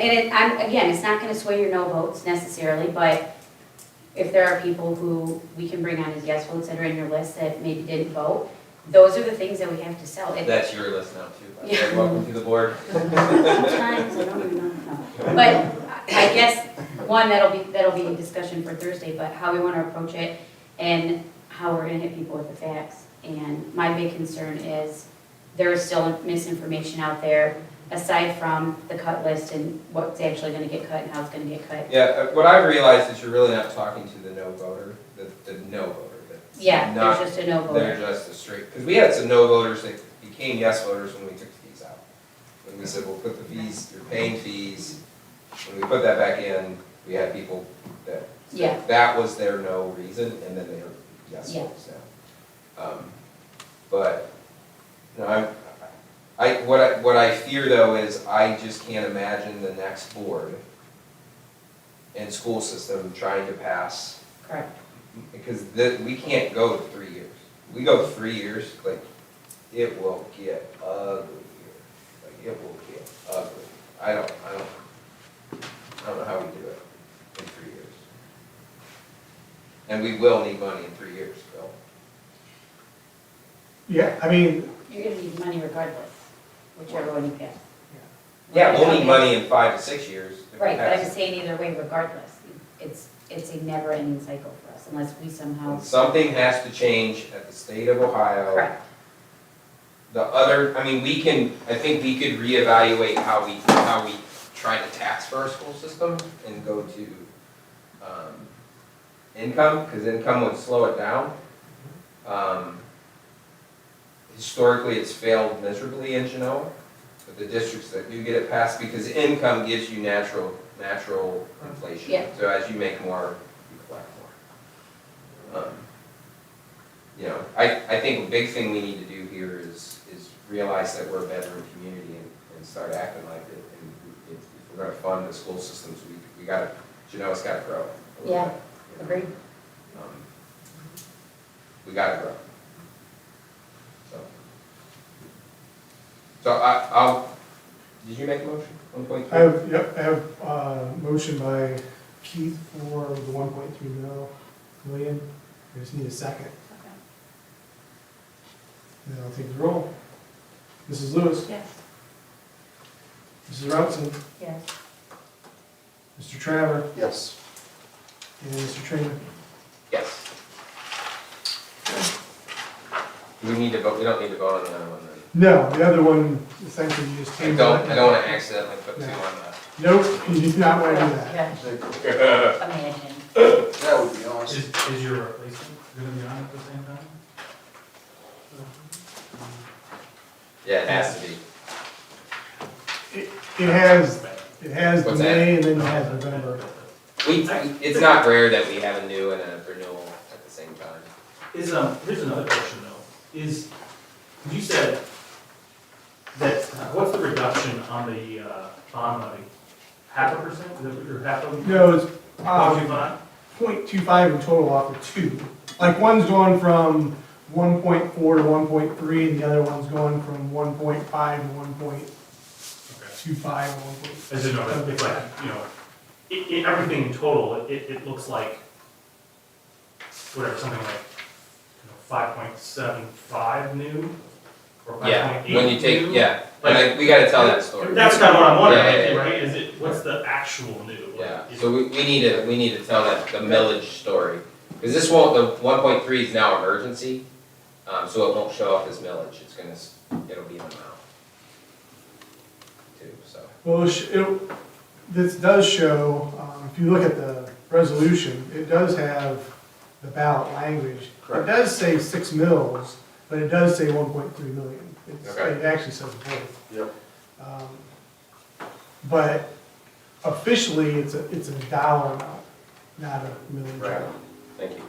again, it's not gonna sway your no votes necessarily, but if there are people who we can bring on as yes votes that are in your list that maybe didn't vote, those are the things that we have to sell. That's your list now too. by the way. Yeah. Welcome to the board. Sometimes, I don't even know. But I guess, one, that'll be a discussion for Thursday, but how we want to approach it and how we're gonna hit people with the facts. And my big concern is there is still misinformation out there, aside from the cut list and what's actually gonna get cut and how it's gonna get cut. Yeah, what I've realized is you're really not talking to the no voter, the no voter, Yeah, not- there's just a no They're voter. just a straight, because we had some no voters that became yes voters when we took the fees out. When we said, we'll put the fees, you're paying fees, when we put that back in, we had people that, Yeah. that was their no reason, and then they were yes Yeah. votes now. But, no, what I fear though is I just can't imagine the next board and school system trying to pass, Correct. because we can't go 3 years. We go 3 years, like, it will get ugly here. Like, it will get ugly. I don't know how we do it in 3 years. And we will need money in 3 years, Bill. Yeah, I mean, You're gonna need money regardless, whichever one you pick. Yeah, we'll need money in 5 to 6 years. if we Right, but I'm pass just it. saying either way regardless. It's a never-ending cycle for us unless we somehow. Something has to change at the state of Ohio. Correct. The other, I mean, I think we could reevaluate how we try to tax for our school system and go to, income, because income would slow it down. Historically, it's failed miserably in Genoa, but the districts that do get it passed, because income gives you natural inflation. Yeah. So as you make more, you collect more. You know, I think a big thing we need to do here is realize that we're a veteran community and start acting like it. And if we're gonna fund the school systems, we gotta, Genoa's gotta grow. a little Yeah. bit, you know. Agreed. We gotta grow. So I'll, did you make a motion? 1.3? I have, motion by Keith for the 1.3 million. I just need a second. And then I'll take the roll. Mrs. Lewis, Yes. Mrs. Routson, Yes. Mr. Traver, Yes. and Mr. Trainer. Yes. Do we need to vote, we don't need to vote on the other one then? No, the other one, essentially you just I tabled don't, it. I don't wanna accidentally put two on Nope, you do not want to do that. the. Imagine. That would be awesome. Is your replacement gonna be on at the same time? Yeah, it has to be. It has the What's that? May and then it has November. It's not rare that we have a new and a renewal at the same time. Here's another question though, you said that, what's the reduction on the, bond levy? 0.5%, is that or half of? No, it's, 0.25? 0.25 in total off of two. Like one's going from 1.4 to 1.3 and the other one's going from 1.5 to 1.25 or 1.6. As in, no, it's like, you know, everything in total, it looks like, whatever, something like, 5.75 new, or 5.8 Yeah, when you take, new? yeah, we gotta tell that story. That's kind of what I'm wondering, Yeah, yeah, yeah. right, is it, what's the actual new? Like, Yeah, is so we need to tell that, the millage story. Because this won't, the 1.3 is now emergency, so it won't show up as millage, it'll be an amount. Too, so. Well, this does show, if you look at the resolution, it does have the ballot language. It does say 6 mils, but it does say 1.3 million. Okay. It actually says both. Yep. But officially, it's a dollar amount, not a million. Right. Thank you.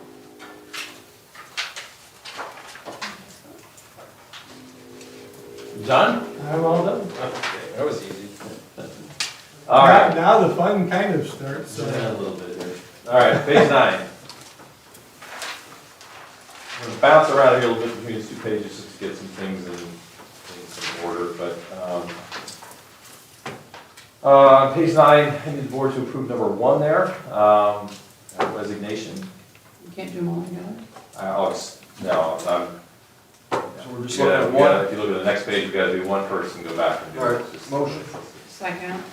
Done? I'm all done. Okay, that was easy. All right. Now the fun kind of starts, Yeah, so. a little bit here. All right, page 9. I'm gonna bounce around here a little bit between these two pages just to get some things in some order, but, page 9, I need the board to approve number 1 there, resignation. You can't do them all together? No, So we're just you looking gotta, at one. if you look at the next page, you gotta do one first and go back and do All it. right, Just- motion. Second,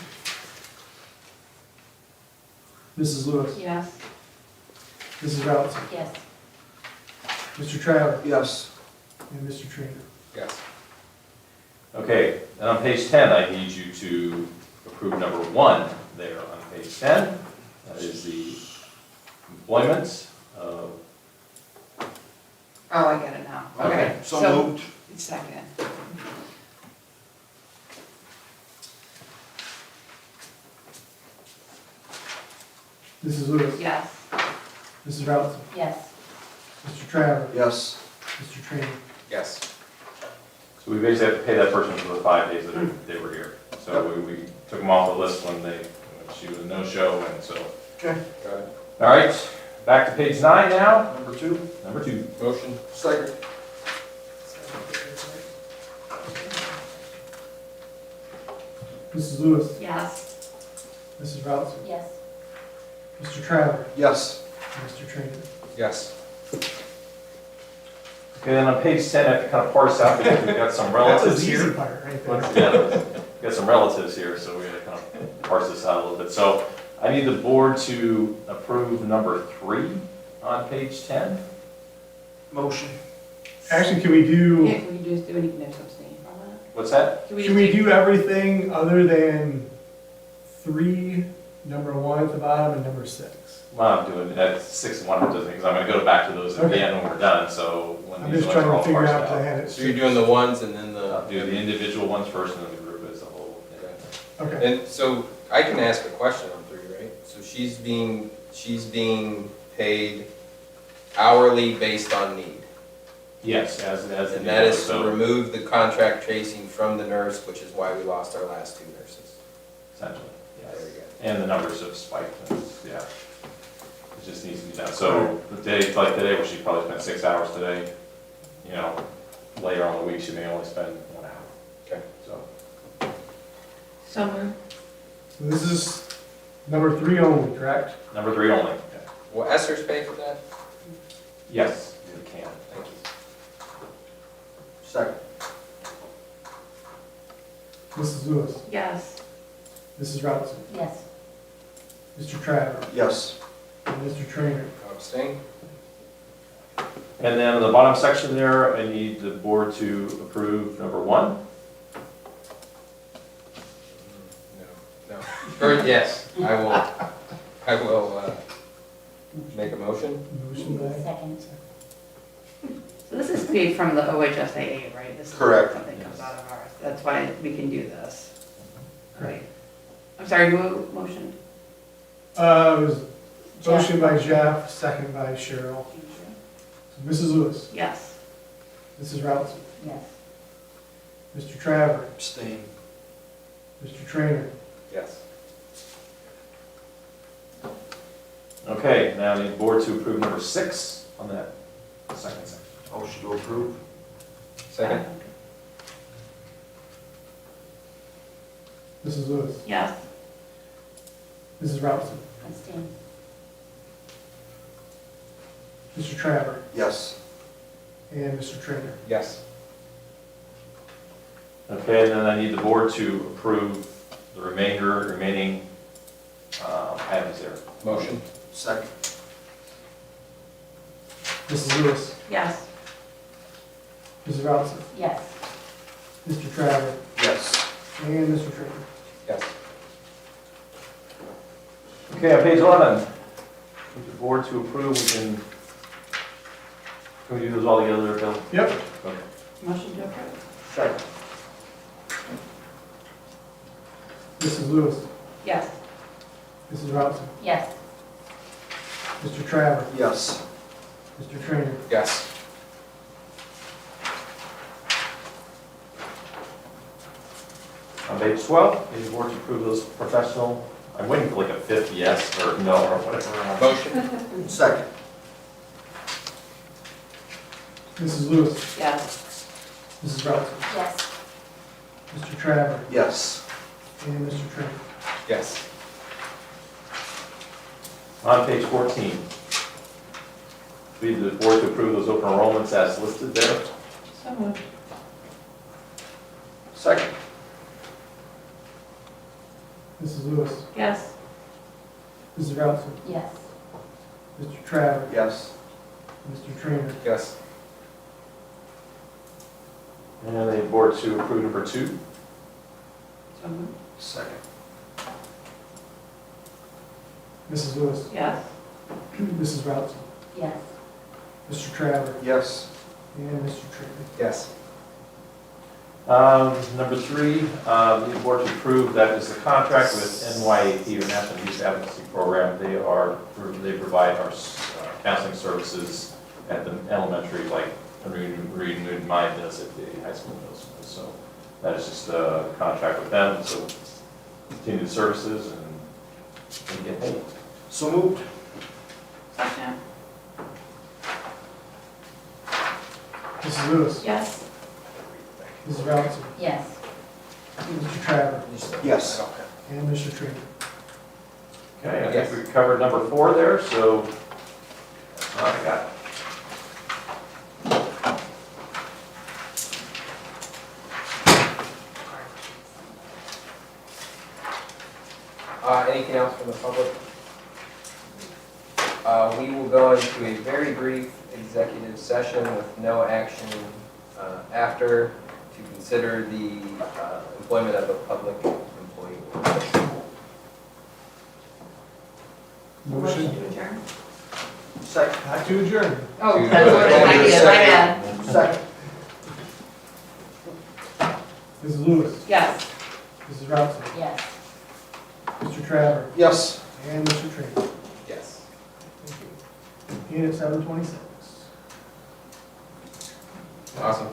Mrs. Lewis, yes. Mrs. Routson, Yes. Mr. Traver, Yes. and Mr. Trainer. Yes. Okay, and on page 10, I need you to approve number 1 there on page 10. That is the employment of Oh, I get it now. Okay. So moved. Second. Mrs. Lewis. Yes. Mrs. Routson. Yes. Mr. Travers. Yes. Mr. Trainer. Yes. So we basically have to pay that person for the 5 days that they were here. So we took them off the list when she was a no-show, and so. Okay. Got it. All right, back to page 9 now. Number 2. Number 2. Motion. Second. Mrs. Lewis. Yes. Mrs. Routson. Yes. Mr. Travers. Yes. Mr. Trainer. Yes. Okay, then on page 10, I have to kind of parse out because we've got some That's relatives the easy here. part, right Let's- there. yeah, we've got some relatives here, so we gotta kind of parse this out a little bit. So I need the board to approve number 3 on page 10. Motion. Actually, can we do, Yeah, can we just do any next abstain from that? What's that? Can we can just we do everything other than 3, number 1 at the bottom, and number 6? Well, I'm doing that 6 and 1 doesn't, because I'm gonna go back to those at the Okay. end when we're done, so when I'm these just ones trying are all to figure parsed out, 'cause I out. had it. So you're doing the ones and then I'll do the individual ones first and then the group as a whole. Okay. And so I can ask a question on 3, right? So she's being paid hourly based on need. Yes, as the And that is to so remove the contract tracing from the nurse, which is why we lost our last 2 nurses. essentially, yes. There we go. And the numbers have spiked, and it's, yeah. It just needs to be done. So the day, like today, where she probably spent 6 hours today, you know, later on in the week, she may only spend 1 hour. Okay. So, Summer. So this is number 3 only, correct? number 3 only. Will Esther's pay for that? Yes, you can. Thank you. Second. Mrs. Lewis. Yes. Mrs. Routson. Yes. Mr. Travers. Yes. And Mr. Trainer. Abstain? And then on the bottom section there, I need the board to approve number 1. No. Or, yes, I will make a motion. Motion by. Second. So this is paid from the OHSAA, right? This is Correct. Something comes out of ours. That's why we can do this. Right. I'm sorry, who motioned? It was motion by Jeff, second by Cheryl. So Mrs. Lewis. Yes. Mrs. Routson. Yes. Mr. Travers. Abstain. Mr. Trainer. Yes. Okay, now I need the board to approve number 6 on that second section. Motion to approve. Second? Mrs. Lewis. Yes. Mrs. Routson. Abstain. Mr. Travers. Yes. And Mr. Trainer. Yes. Okay, and then I need the board to approve the remaining items there. Motion? Second. Mrs. Lewis. Yes. Mrs. Routson. Yes. Mr. Travers. Yes. And Mr. Trainer. Yes. Okay, on page 11, with the board to approve, can we do those all together, Bill? Yep. Okay. Motion to approve. Second. Mrs. Lewis. Yes. Mrs. Routson. Yes. Mr. Travers. Yes. Mr. Trainer. Yes. On page 12, need the board to approve those professional, I'm waiting for like a 5th yes or no or whatever. Motion? Second. Mrs. Lewis. Yes. Mrs. Routson. Yes. Mr. Travers. Yes. And Mr. Trainer. Yes. On page 14, need the board to approve those open enrollments as listed there. So moved. Second. Mrs. Lewis. Yes. Mrs. Routson. Yes. Mr. Travers. Yes. Mr. Trainer. Yes. And the board to approve number 2. So moved. Second. Mrs. Lewis. Yes. Mrs. Routson. Yes. Mr. Travers. Yes. And Mr. Trainer. Yes. Number 3, the board to approve, that is the contract with NYAP, or National Youth Advocacy Program. They provide our counseling services at the elementary, like Renewed Mind does at the high school, middle school. So that is just a contract with them, so continue the services and get paid. So moved. Second. Mrs. Lewis. Yes. Mrs. Robinson. Yes. Mr. Travers. Yes. And Mr. Trainer. Okay, I Yes. think we covered number 4 there, so that's all I got. Anything else from the public? We will go into a very brief executive session with no action after to consider the employment of a public employee. Motion to adjourn? Second. not to adjourn. Oh, To- that's what it is, my bad. Second. Mrs. Lewis. Yes. Mrs. Robinson. Yes. Mr. Travers. Yes. And Mr. Trainer. Yes. Thank you. And at 7:26. Awesome.